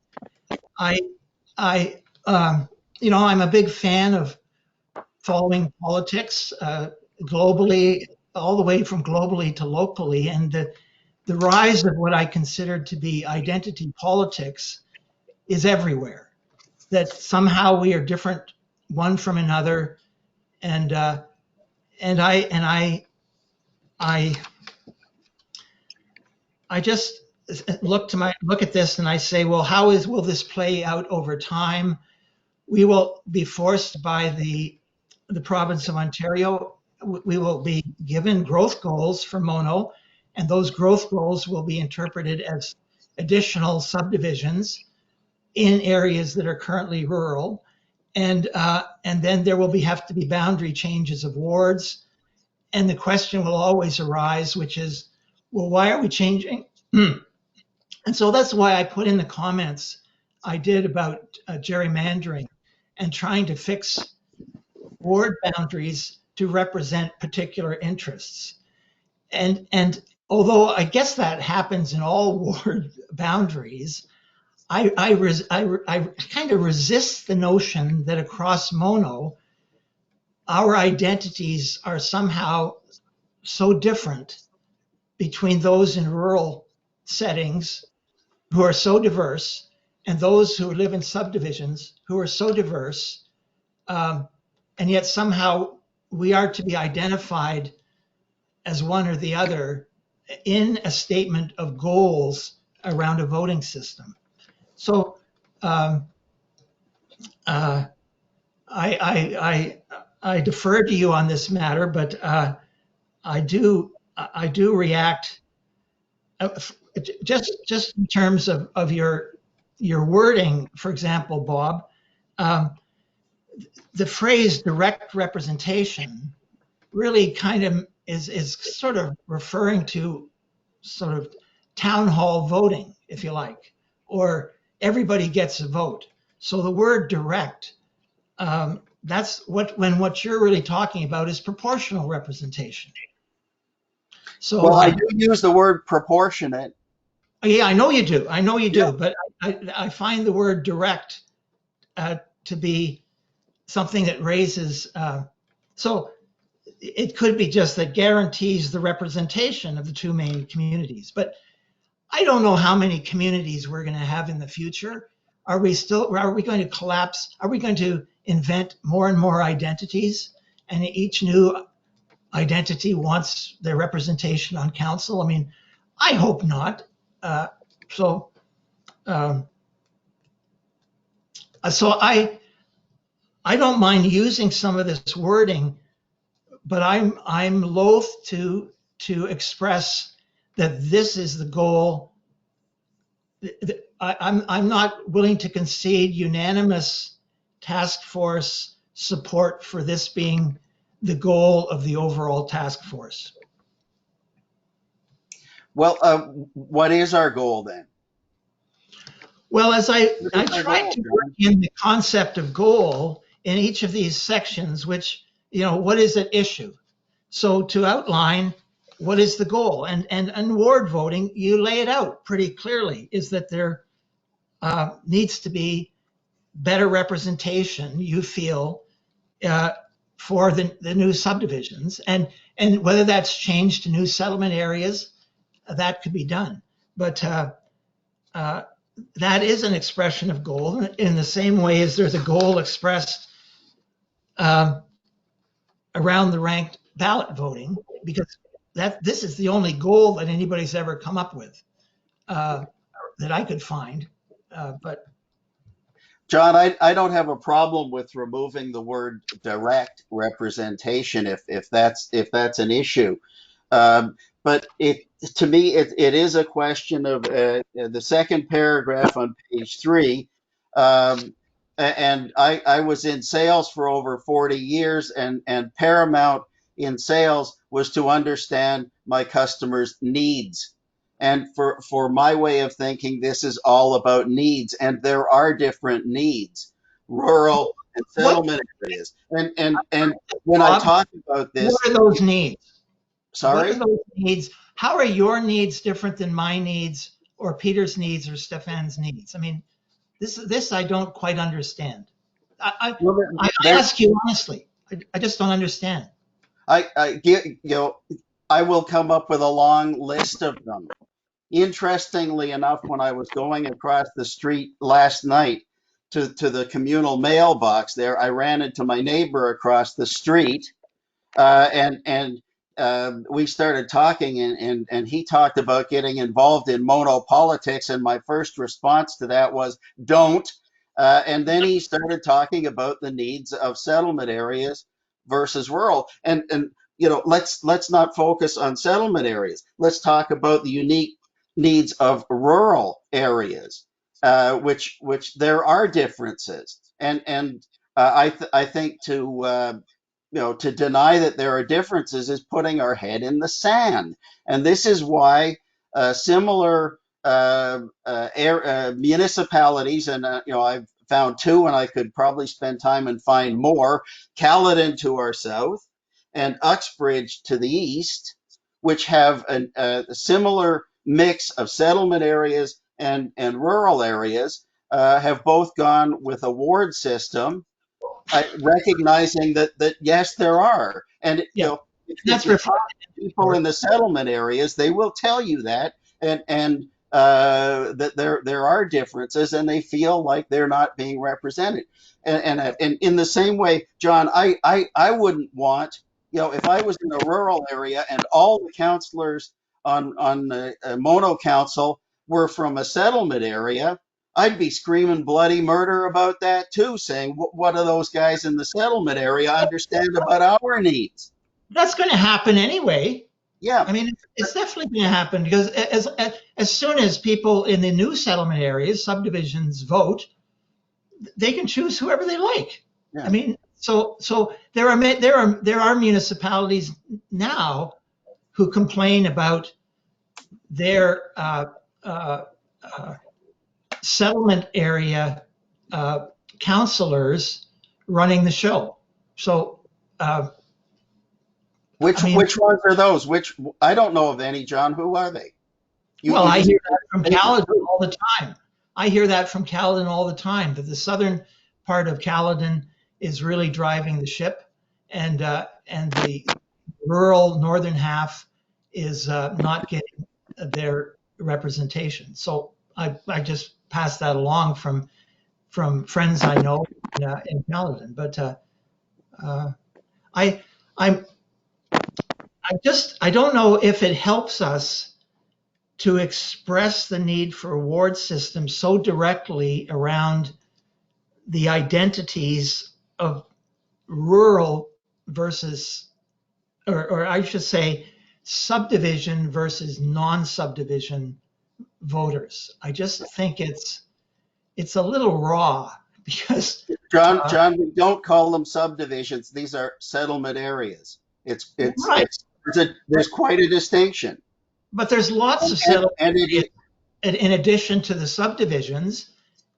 I'm a big fan of following politics globally, all the way from globally to locally, and the rise of what I consider to be identity politics is everywhere. That somehow we are different one from another, and I just look at this and I say, well, will this play out over time? We will be forced by the province of Ontario. We will be given growth goals for Mono, and those growth goals will be interpreted as additional subdivisions in areas that are currently rural, and then there will have to be boundary changes of wards, and the question will always arise, which is, well, why are we changing? And so that's why I put in the comments I did about gerrymandering and trying to fix ward boundaries to represent particular interests. And although I guess that happens in all ward boundaries, I kind of resist the notion that across Mono, our identities are somehow so different between those in rural settings who are so diverse and those who live in subdivisions who are so diverse, and yet somehow we are to be identified as one or the other in a statement of goals around a voting system. So I defer to you on this matter, but I do react just in terms of your wording. For example, Bob, the phrase direct representation really kind of is sort of referring to sort of town hall voting, if you like, or everybody gets a vote. So the word direct, that's what you're really talking about is proportional representation. So Well, I do use the word proportionate. yeah, I know you do. Yeah. But I find the word direct to be something that raises. So it could be just that guarantees the representation of the two main communities. But I don't know how many communities we're going to have in the future. Are we going to collapse? Are we going to invent more and more identities? And each new identity wants their representation on council? I mean, I hope not. So I don't mind using some of this wording but I'm loath to express that this is the goal. I'm not willing to concede unanimous task force support for this being the goal of the overall task force. Well, what is our goal then? Well, as I What is our tried goal, to work John? in the concept of goal in each of these sections, which, what is at issue? So to outline what is the goal, and ward voting, you lay it out pretty clearly, is that there needs to be better representation, you feel, for the new subdivisions, and whether that's changed to new settlement areas, that could be done. But that is an expression of goal in the same way as there's a goal expressed um, around the ranked ballot voting, because this is the only goal that anybody's ever come up with that I could find. But John, I don't have a problem with removing the word direct representation if that's an issue. But to me it is a question of the second paragraph on page 3. Um, and I was in sales for over 40 years, and paramount in sales was to understand my customers' needs. And for my way of thinking, this is all about needs, and there are different needs, rural and what, settlement areas. And when I Bob, talk about what this, are those needs? What are sorry, those needs? How are your needs different than my needs or Peter's needs or Stefan's needs? I mean, this I don't quite understand. I, well, I there, ask you honestly. I just don't understand. I get, I will come up with a long list of them. Interestingly enough, when I was going across the street last night to the communal mailbox there, I ran into my neighbor across the street, and we started talking, and he talked about getting involved in monopolitics, and my first response to that was don't. And then he started talking about the needs of settlement areas versus rural, and let's not focus on settlement areas. Let's talk about the unique needs of rural areas, which there are differences, and I think to deny that there are differences is putting our head in the sand. And this is why similar municipalities, and I've found 2, and I could probably spend time and find more, Caledon to our south and Uxbridge to the east, which have a similar mix of settlement areas and rural areas, have both gone with a ward system, recognizing that yes, there are, and Yeah, if that's you talk reflected to in the people report. in the settlement areas, they will tell you that, and that there are differences, and they feel like they're not being represented, and in the same way, John, I wouldn't want, if I was in a rural area and all the counselors on the Mono Council were from a settlement area, I'd be screaming bloody murder about that too, saying, what do those guys in the settlement area understand about our needs? That's going to happen anyway. Yeah, I mean, it's definitely going to happen because as soon as people in the new settlement areas, subdivisions vote, they can choose whoever they like. I yeah. mean, so there are municipalities now who complain about their uh, uh, settlement area councilors running the show. So, I mean, Which ones are those? Which I don't know of any, John. Who are they? well, You I just hear that from paper Caledon too. all the time. I hear that from Caledon all the time, that the southern part of Caledon is really driving the ship, and the rural northern half is not getting their representation. So I just pass that along from friends I know in Caledon. But uh, I I'm I don't know if it helps us to express the need for a ward system so directly around the identities of rural versus or I should say, subdivision versus non-subdivision voters. I just think it's a little raw because uh, John, we don't call them subdivisions. These are settlement areas. right, There's quite a distinction. but there's lots And, of settlement and areas in addition to the subdivisions,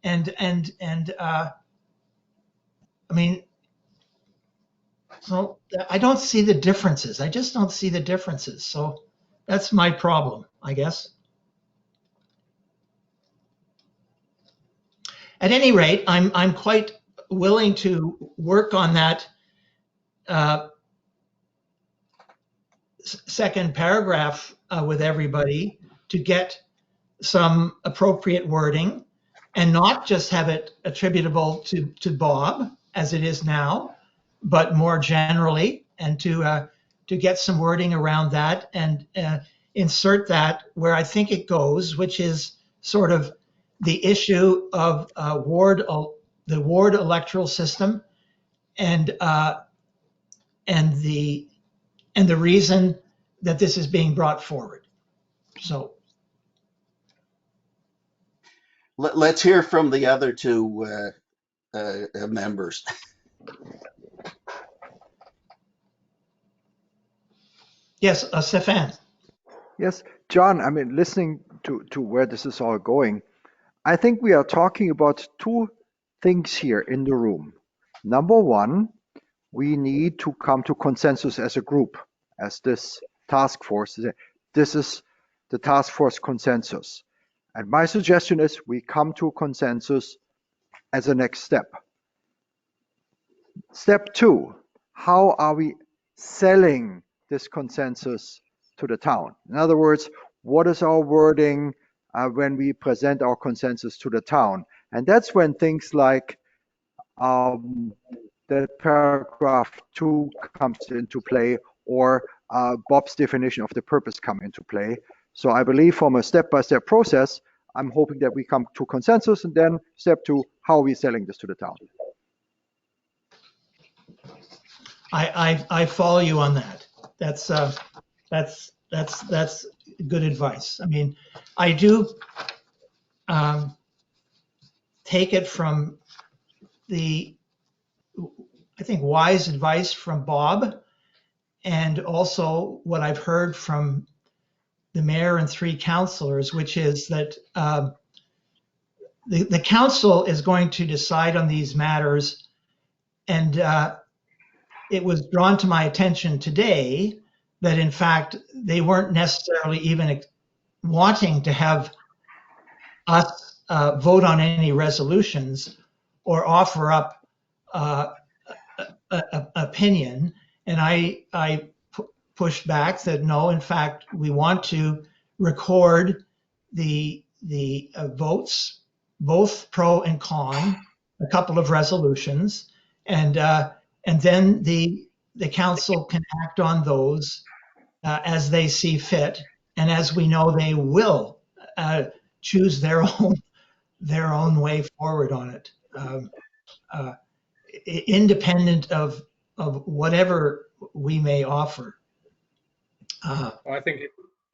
and I mean, so I don't see the differences. I just don't see the differences. So that's my problem, I guess. At any rate, I'm quite willing to work on that uh, second paragraph with everybody to get some appropriate wording and not just have it attributable to Bob as it is now, but more generally, and to get some wording around that and insert that where I think it goes, which is sort of the issue of the ward electoral system and and the and the reason that this is being brought forward. So let's hear from the other two members. yes, Stefan. Yes, John, I mean, listening to where this is all going, I think we are talking about two things here in the room. Number one, we need to come to consensus as a group, as this task force. This is the task force consensus. And my suggestion is we come to consensus as a next step. Step two, how are we selling this consensus to the town? In other words, what is our wording when we present our consensus to the town? And that's when things like that paragraph 2 comes into play, or Bob's definition of the purpose come into play. So I believe from a step-by-step process, I'm hoping that we come to consensus, and then step 2, how are we selling this to the town? I follow you on that. That's good advice. I mean, I do take it from the, I think, wise advice from Bob, and also what I've heard from the mayor and three councilors, which is that the council is going to decide on these matters, and it was drawn to my attention today that in fact they weren't necessarily even wanting to have us vote on any resolutions or offer up uh, opinion. And I pushed back that no, in fact, we want to record the votes, both pro and con, a couple of resolutions, and then the council can act on those as they see fit, and as we know, they will choose their own way forward on it, uh, independent of whatever we may offer. I think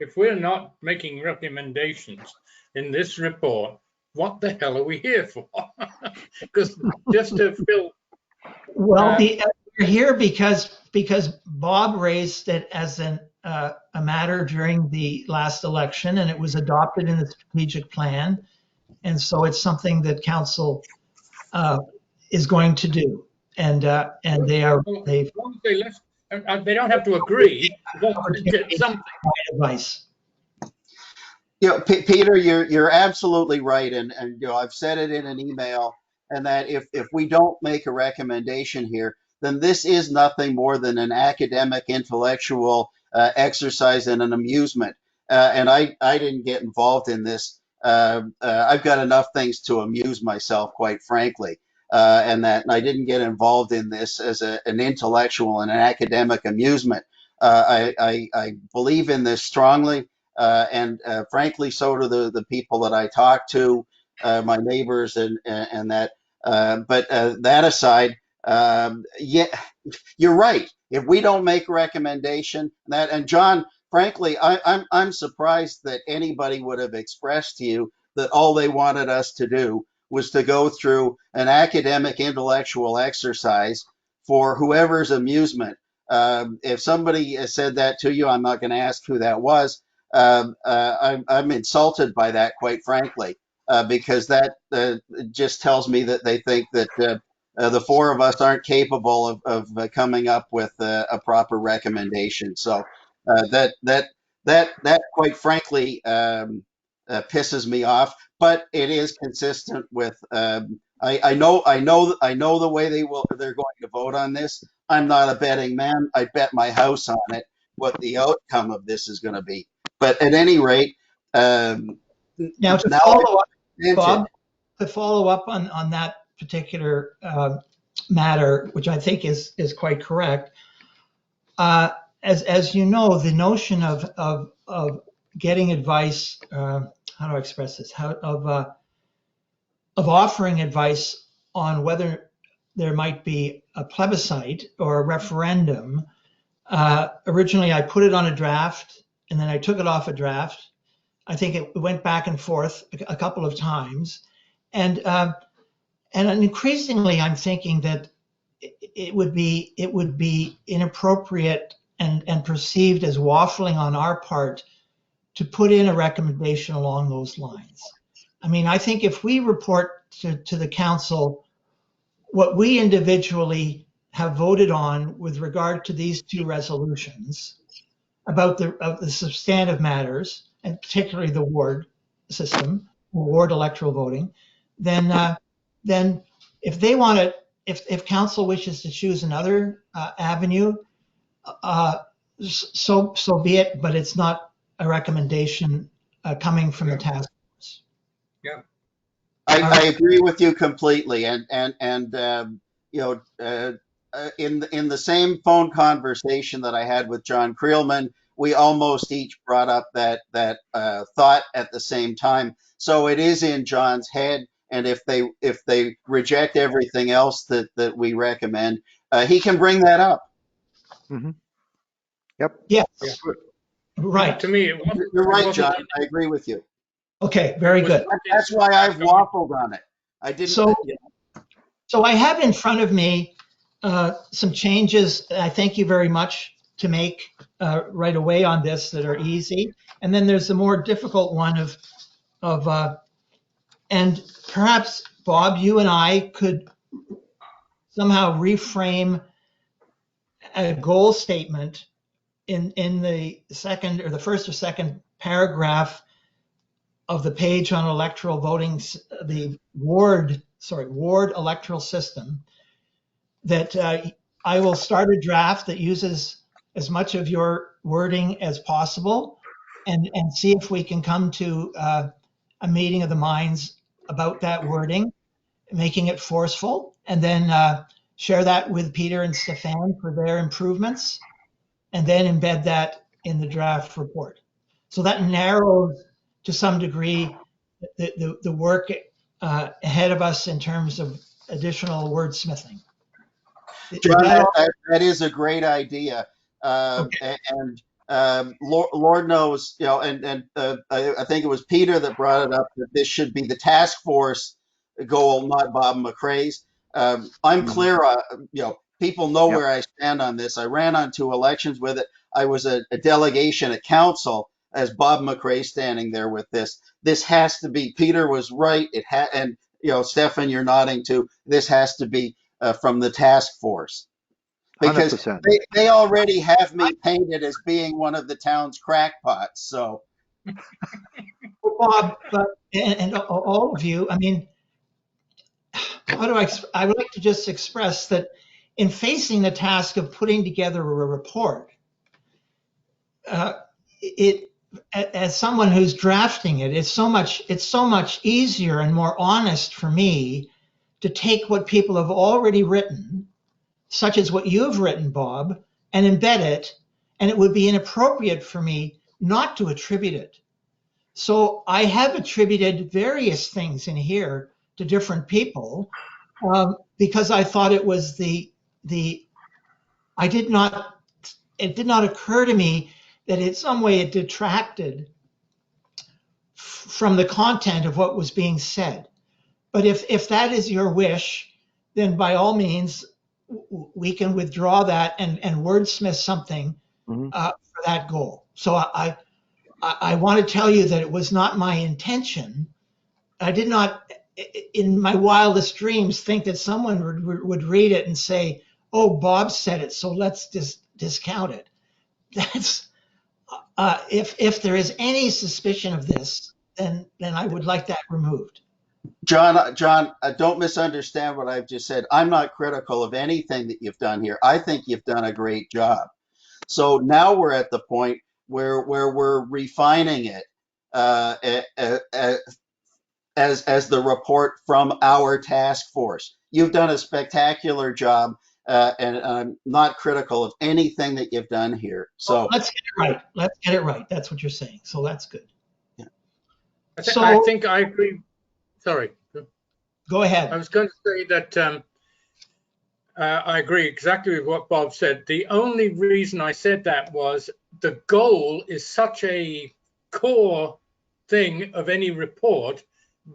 if we're not making recommendations in this report, what the hell are we here for? Because just to fill. Well, we're here because Bob raised it as a matter during the last election, and it was adopted in the strategic plan, and so it's something that council is going to do, and they are they've As long as they listen, they don't have to agree, but get something. advice. Peter, you're absolutely right, and I've said it in an email, and that if we don't make a recommendation here, then this is nothing more than an academic, intellectual exercise and an amusement. And I didn't get involved in this. I've got enough things to amuse myself, quite frankly, and I didn't get involved in this as an intellectual and an academic amusement. I believe in this strongly. And frankly, so do the people that I talk to, my neighbors, and that. But that aside, Yeah, you're right. If we don't make a recommendation, and John, frankly, I'm surprised that anybody would have expressed to you that all they wanted us to do was to go through an academic intellectual exercise for whoever's amusement. If somebody said that to you, I'm not going to ask who that was. I'm insulted by that, quite frankly, because that just tells me that they think that the four of us aren't capable of coming up with a proper recommendation. So that quite frankly pisses me off. But it is consistent with. I know the way they're going to vote on this. I'm not a betting man. I bet my house on it what the outcome of this is going to be. But at any rate, Now to now follow up, I've Bob, to follow up on that particular matter, which I think is quite correct. As you know, the notion of getting advice, how do I express this? Of offering advice on whether there might be a plebiscite or a referendum. Originally, I put it on a draft, and then I took it off a draft. I think it went back and forth a couple of times, and increasingly, I'm thinking that it would be inappropriate and perceived as waffling on our part to put in a recommendation along those lines. I mean, I think if we report to the council what we individually have voted on with regard to these two resolutions about the substantive matters, and particularly the ward system, ward electoral voting, then if they want to, if council wishes to choose another avenue, uh, so be it. But it's not a recommendation coming from the task force. Yeah. I agree with you completely, and you know, in the same phone conversation that I had with John Creelman, we almost each brought up that thought at the same time. So it is in John's head, and if they reject everything else that we recommend, he can bring that up. Hmm. Yep. Yes, Yeah. right. To me, You're right, wasn't John. I agree with you. Okay, very good. That's why I've waffled on it. I didn't. So, so I have in front of me some changes. I thank you very much to make right away on this that are easy, and then there's the more difficult one of and perhaps Bob, you and I could somehow reframe a goal statement in the second or the first or second paragraph of the page on electoral voting, the ward electoral system, that I will start a draft that uses as much of your wording as possible, and see if we can come to a meeting of the minds about that wording, making it forceful, and then share that with Peter and Stefan for their improvements, and then embed that in the draft report. So that narrows to some degree the work ahead of us in terms of additional wordsmithing. John, that is a great idea, Okay. and Lord knows, you know, and I think it was Peter that brought it up that this should be the task force goal, not Bob McRae's. I'm Mhm. clear, you know, people know Yep. where I stand on this. I ran on 2 elections with it. I was a delegation at council as Bob McRae standing there with this. This has to be. Peter was right. And you know, Stefan, you're nodding too. This has to be from the task force because 100%. they already have me painted as being one of the town's crackpots. So Bob, and all of you, I mean, I would like to just express that in facing the task of putting together a report, uh, it, as someone who's drafting it, it's so much easier and more honest for me to take what people have already written, such as what you've written, Bob, and embed it, and it would be inappropriate for me not to attribute it. So I have attributed various things in here to different people, because I thought it was I did not, it did not occur to me that in some way it detracted from the content of what was being said. But if that is your wish, then by all means, we can withdraw that and wordsmith something Mhm. for that goal. So I want to tell you that it was not my intention. I did not, in my wildest dreams, think that someone would read it and say, "Oh, Bob said it, so let's discount it." That's if there is any suspicion of this, then I would like that removed. John, don't misunderstand what I've just said. I'm not critical of anything that you've done here. I think you've done a great job. So now we're at the point where we're refining it uh, as the report from our task force. You've done a spectacular job, and I'm not critical of anything that you've done here. Well, So, let's get it right. Let's get it right. That's what you're saying. So that's good. yeah. I So think I agree. Sorry. go I ahead. was going to say that I agree exactly with what Bob said. The only reason I said that was the goal is such a core thing of any report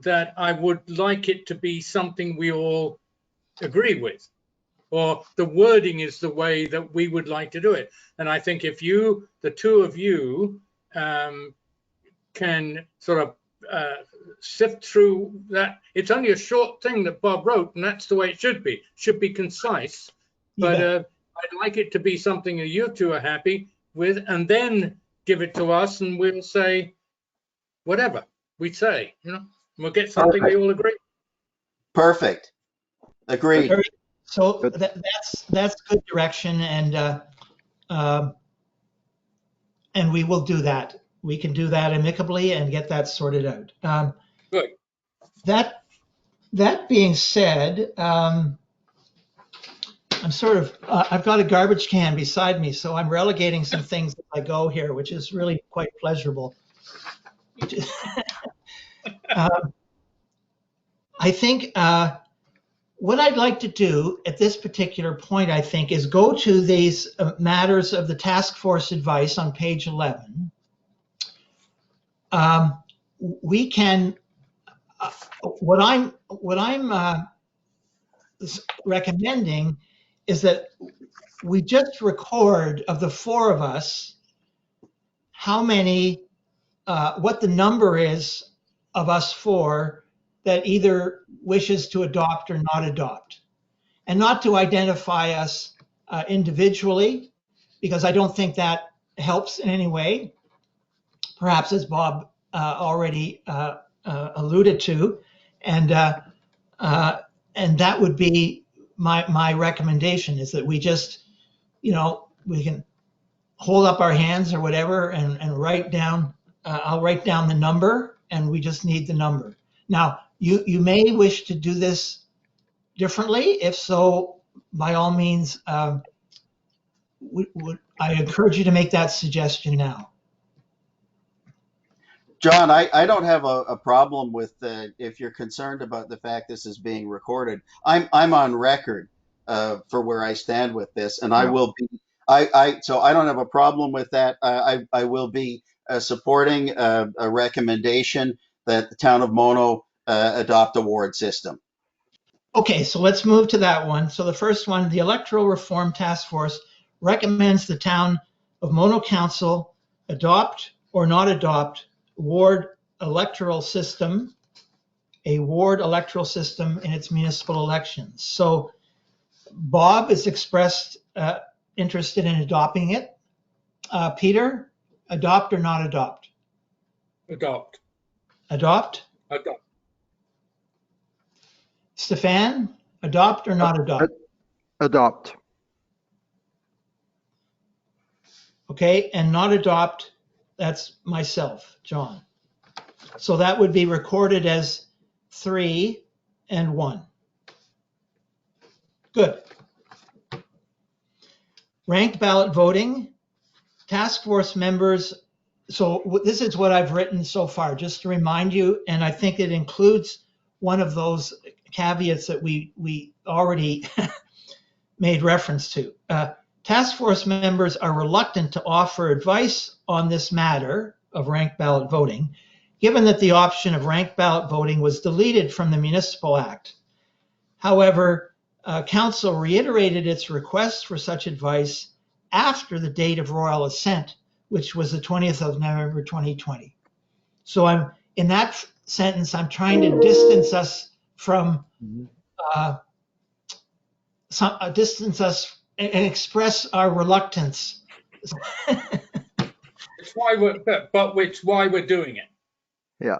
that I would like it to be something we all agree with, or the wording is the way that we would like to do it. And I think if you, the two of you, can sort of sift through that. It's only a short thing that Bob wrote, and that's the way it should be. It should be concise. You But bet. I'd like it to be something that you two are happy with, and then give it to us, and we'll say whatever we say. We'll get something we Perfect. all agree. Perfect. Good. Agreed. So Good. that's good direction, um, and we will do that. We can do that amicably and get that sorted out. Good. That being said, I'm sort of I've got a garbage can beside me, so I'm relegating some things as I go here, which is really quite pleasurable. I think what I'd like to do at this particular point, I think, is go to these matters of the task force advice on page 11. We can, what I'm recommending is that we just record of the four of us how many, what the number is of us four that either wishes to adopt or not adopt, and not to identify us individually, because I don't think that helps in any way. Perhaps as Bob already alluded to, and that would be my recommendation, is that we just, we can hold up our hands or whatever and write down. I'll write down the number, and we just need the number. Now, you may wish to do this differently. If so, by all means, I encourage you to make that suggestion now. John, I don't have a problem with if you're concerned about the fact this is being recorded. I'm on record for where I stand with this, and I Yeah. will be. So I don't have a problem with that. I will be supporting a recommendation that the town of Mono adopt a ward system. Okay, so let's move to that one. So the first one, the Electoral Reform Task Force recommends the town of Mono Council adopt or not adopt ward electoral system, a ward electoral system in its municipal elections. So Bob has expressed interested in adopting it. Peter, adopt or not adopt? Adopt. Adopt. Adopt. Stefan, adopt or not adopt? Adopt. Okay, and not adopt, that's myself, John. So that would be recorded as 3 and 1. Good. Ranked ballot voting, task force members. So this is what I've written so far, just to remind you, and I think it includes one of those caveats that we already made reference to. Task force members are reluctant to offer advice on this matter of ranked ballot voting, given that the option of ranked ballot voting was deleted from the Municipal Act. However, Council reiterated its request for such advice after the date of royal assent, which was the 20th of November 2020. So I'm in that sentence, I'm trying to distance us from distance us and express our reluctance. It's why it's why we're doing it. Yeah.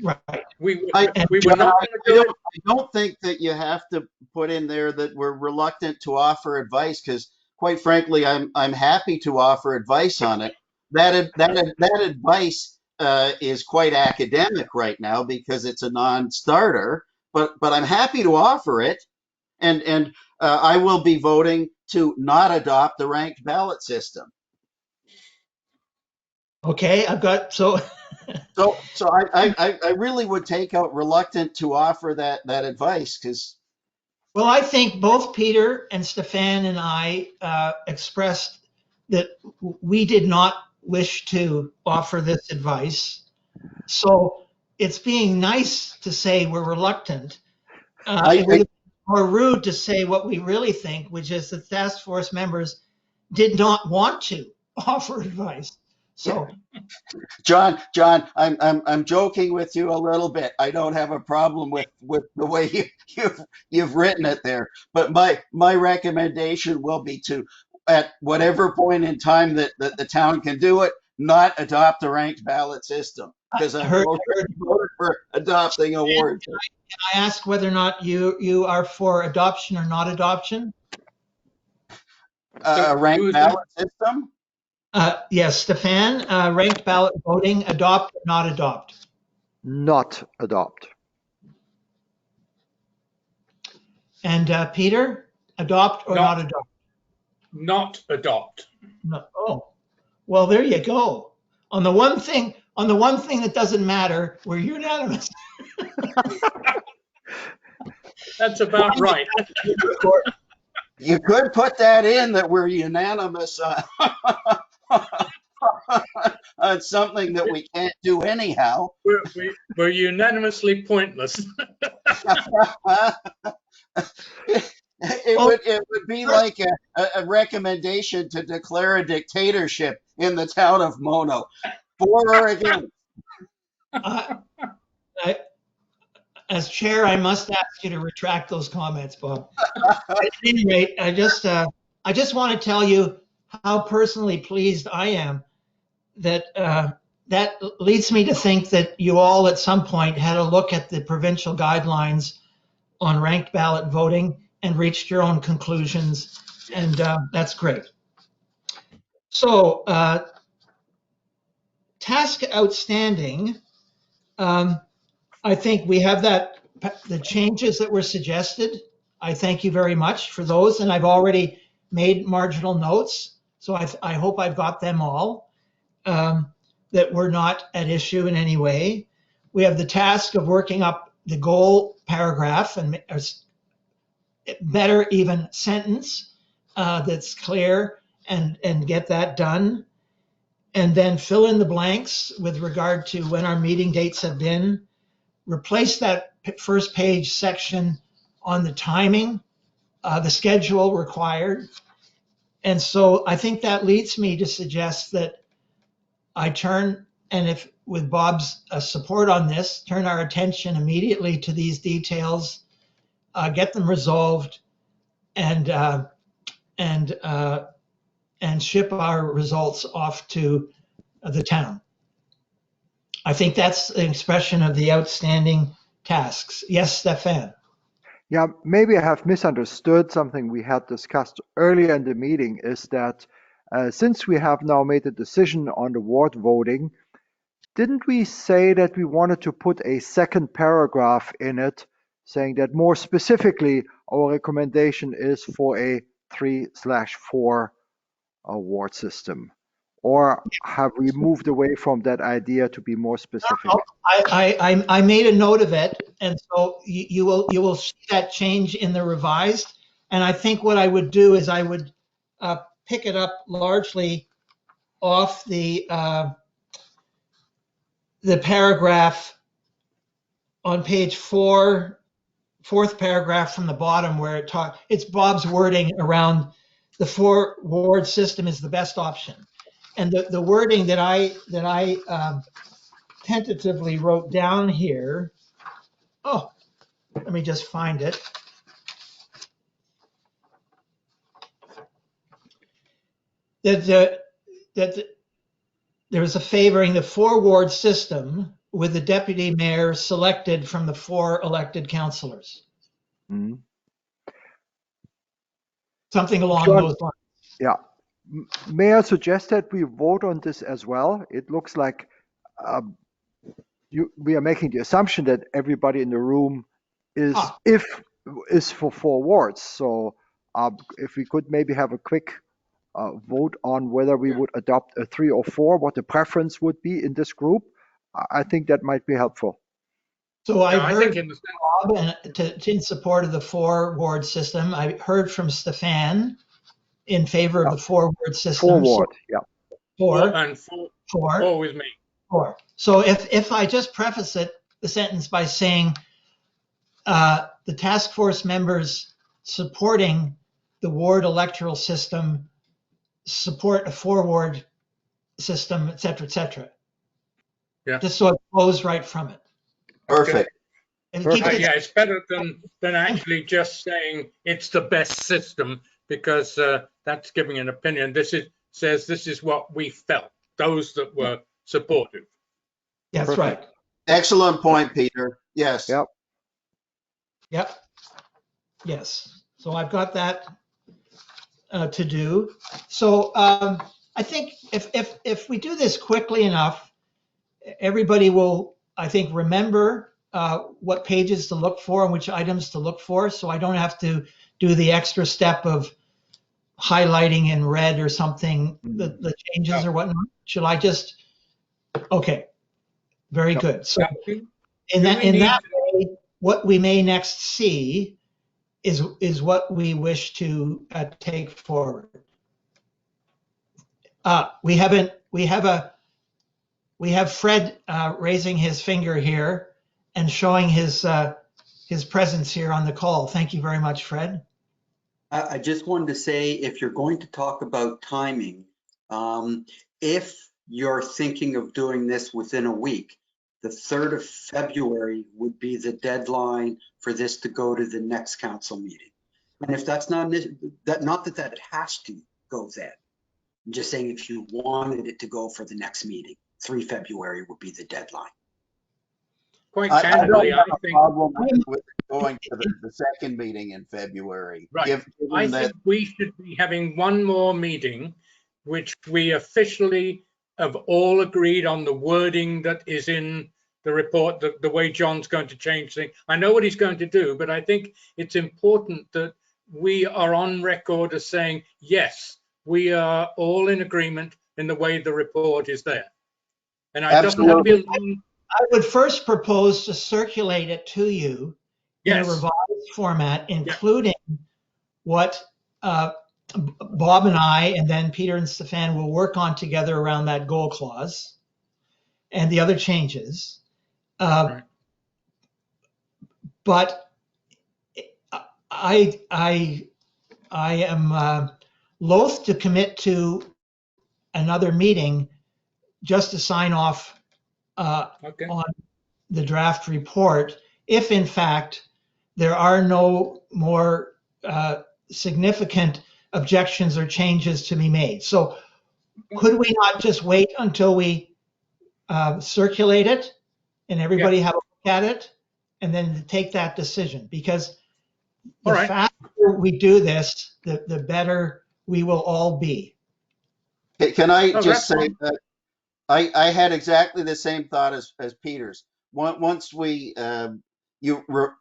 Right. We John, were not going to do it. I don't think that you have to put in there that we're reluctant to offer advice, because quite frankly, I'm happy to offer advice on it. That advice is quite academic right now because it's a non-starter, but I'm happy to offer it, and I will be voting to not adopt the ranked ballot system. Okay, I've got so. So I really would take out reluctant to offer that advice, because Well, I think both Peter and Stefan and I expressed that we did not wish to offer this advice. So it's being nice to say we're reluctant. It would be more rude to say what we really think, which is that task force members did not want to offer advice. So, John, I'm joking with you a little bit. I don't have a problem with the way you've written it there, but my recommendation will be to, at whatever point in time that the town can do it, not adopt the ranked ballot system, because I'm voted for adopting a ward. can I ask whether or not you are for adoption or not adoption? A ranked ballot system? Yes, Stefan, ranked ballot voting, adopt or not adopt? Not adopt. And Peter, adopt or not adopt? Not adopt. No. Oh, well, there you go. On the one thing that doesn't matter, we're unanimous. That's about right. You could put that in, that we're unanimous on something that we can't do anyhow. We're unanimously pointless. It would be like a recommendation to declare a dictatorship in the town of Mono. For or against? As chair, I must ask you to retract those comments, Bob. At any rate, I just want to tell you how personally pleased I am that that leads me to think that you all at some point had a look at the provincial guidelines on ranked ballot voting and reached your own conclusions, and that's great. So, task outstanding. I think we have the changes that were suggested. I thank you very much for those, and I've already made marginal notes, so I hope I've got them all, that were not at issue in any way. We have the task of working up the goal paragraph and better even sentence that's clear and get that done. And then fill in the blanks with regard to when our meeting dates have been. Replace that first page section on the timing, the schedule required. And so I think that leads me to suggest that I turn, and if with Bob's support on this, turn our attention immediately to these details, get them resolved, and ship our results off to the town. I think that's an expression of the outstanding tasks. Yes, Stefan. Yeah, maybe I have misunderstood something we had discussed earlier in the meeting, is that since we have now made a decision on the ward voting, didn't we say that we wanted to put a second paragraph in it saying that more specifically our recommendation is for a 3/4 ward system? Or have we moved away from that idea to be more specific? I made a note of it, and so you will see that change in the revised. And I think what I would do is I would pick it up largely off the paragraph on page 4, fourth paragraph from the bottom, where it's Bob's wording around the 4-ward system is the best option. And the wording that I tentatively wrote down here, oh, let me just find it. That there was a favoring the 4-ward system with the deputy mayor selected from the 4 elected councillors. Mhm. Something along John, those lines. yeah. May I suggest that we vote on this as well? It looks like um, we are making the assumption that everybody in the room is Ah. is for 4 wards. So if we could maybe have a quick vote on whether we would adopt a 3 or 4, what the preference would be in this group, I think that might be helpful. So I I think heard in the Bob in support of the 4-ward system. I heard from Stefan in favor of Yeah. the 4-ward system. 4 ward, yeah. Four, and four, four with me. four. So if I just preface the sentence by saying the task force members supporting the ward electoral system support a 4-ward system, et cetera, Yeah. just so it flows right from it. Perfect. And Perfect. keep it Yeah, it's better than actually just saying it's the best system, because that's giving an opinion. Says this is what we felt, those that were supportive. That's Perfect. right. Excellent point, Peter. Yes. Yep. Yep. Yes. So I've got that to do. So I think if we do this quickly enough, everybody will, I think, remember what pages to look for and which items to look for. So I don't have to do the extra step of highlighting in red or something the changes or whatnot. Should I just? Okay. Very Yep. good. So Now, in do that we need way, what we may next see is what we wish to take forward. We have Fred raising his finger here and showing his presence here on the call. Thank you very much, Fred. I just wanted to say, if you're going to talk about timing, if you're thinking of doing this within a week, the 3rd of February would be the deadline for this to go to the next council meeting. And if that's not that it has to go then. I'm just saying, if you wanted it to go for the next meeting, 3 February would be the deadline. quite I candidly, don't I have a think problem with going to the second meeting in February. right. Given I that think we should be having one more meeting, which we officially have all agreed on the wording that is in the report, the way John's going to change things. I know what he's going to do, but I think it's important that we are on record as saying, yes, we are all in agreement in the way the report is there. And it doesn't have to be a long. I would first propose to circulate it to you in a Yes. revised format, including what Bob and I, and then Peter and Stefan will work on together around that goal clause and the other changes. Right. But I am loath to commit to another meeting just to sign off Okay. on the draft report if in fact there are no more significant objections or changes to be made. So could we not just wait until we circulate it and everybody have a look at it and then take that decision? Because the All right. faster we do this, the better we will all be. can I Oh, just that's say fine. that I had exactly the same thought as Peter's. Once we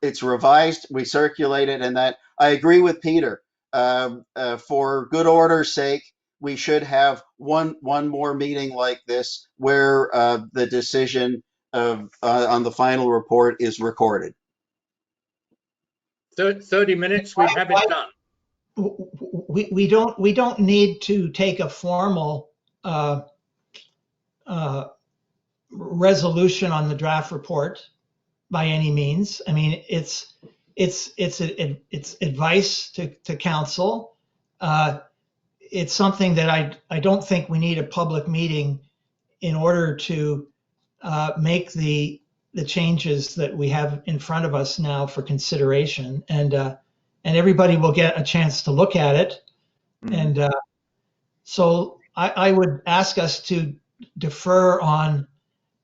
it's revised, we circulate it, and that I agree with Peter. For good order's sake, we should have one more meeting like this where the decision of on the final report is recorded. 30 minutes, we have it done. We don't need to take a formal resolution on the draft report by any means. I mean, it's advice to council. It's something that I don't think we need a public meeting in order to make the changes that we have in front of us now for consideration, and everybody will get a chance to look at it. And so I would ask us to defer on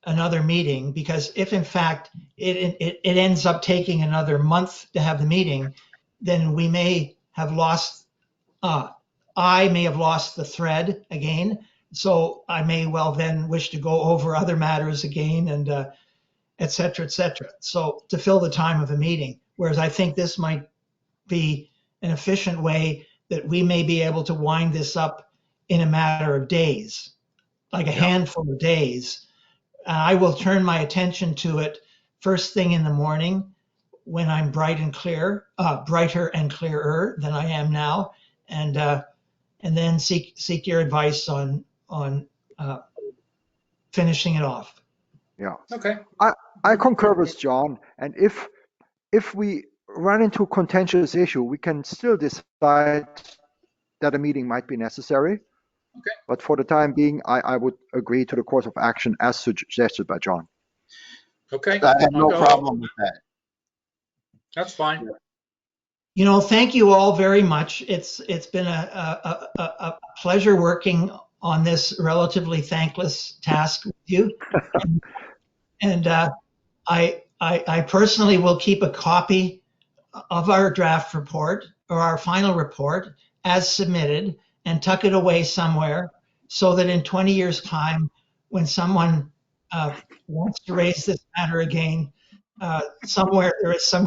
another meeting, because if in fact it ends up taking another month to have the meeting, then we may have lost, I may have lost the thread again. So I may well then wish to go over other matters again, and et cetera, et cetera. So to fill the time of a meeting, whereas I think this might be an efficient way that we may be able to wind this up in a matter of days, like a handful of days. I will turn my attention to it first thing in the morning when I'm brighter and clearer than I am now, and then seek your advice on finishing it off. Yeah. Okay. I concur with John. And if we run into a contentious issue, we can still decide that a meeting might be necessary. Okay. But for the time being, I would agree to the course of action as suggested by John. Okay. I have no problem with that. That's fine. You know, thank you all very much. It's been a pleasure working on this relatively thankless task with you. And I personally will keep a copy of our draft report or our final report as submitted and tuck it away somewhere, so that in 20 years' time, when someone wants to raise this matter again, somewhere there is some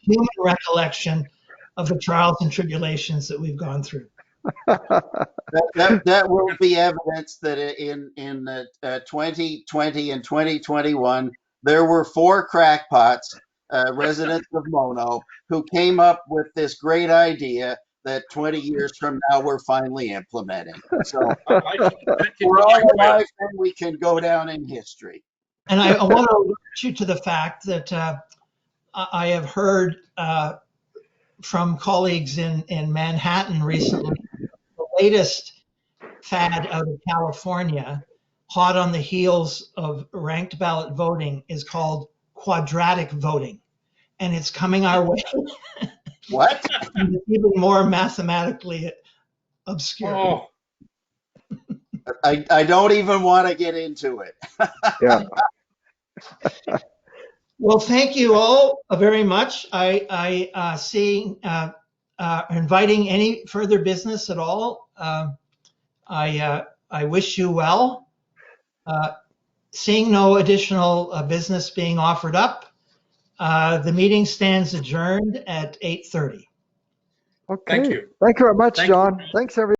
human recollection of the trials and tribulations that we've gone through. That will be evidence that in 2020 and 2021, there were 4 crackpots, residents of Mono, who came up with this great idea that 20 years from now we're finally implementing. So I suspect it we're all quite well. alive and we can go down in history. And I want to alert you to the fact that I have heard from colleagues in Manhattan recently, the latest fad out of California, hot on the heels of ranked ballot voting, is called quadratic voting. And it's coming our way. What? It's even more mathematically obscure. Oh, I don't even want to get into it. Yeah. Well, thank you all very much. I see inviting any further business at all. I wish you well. Seeing no additional business being offered up, the meeting stands adjourned at 8:30. Okay. thank you. Thank you very much, Thank you. John. Thanks, everyone.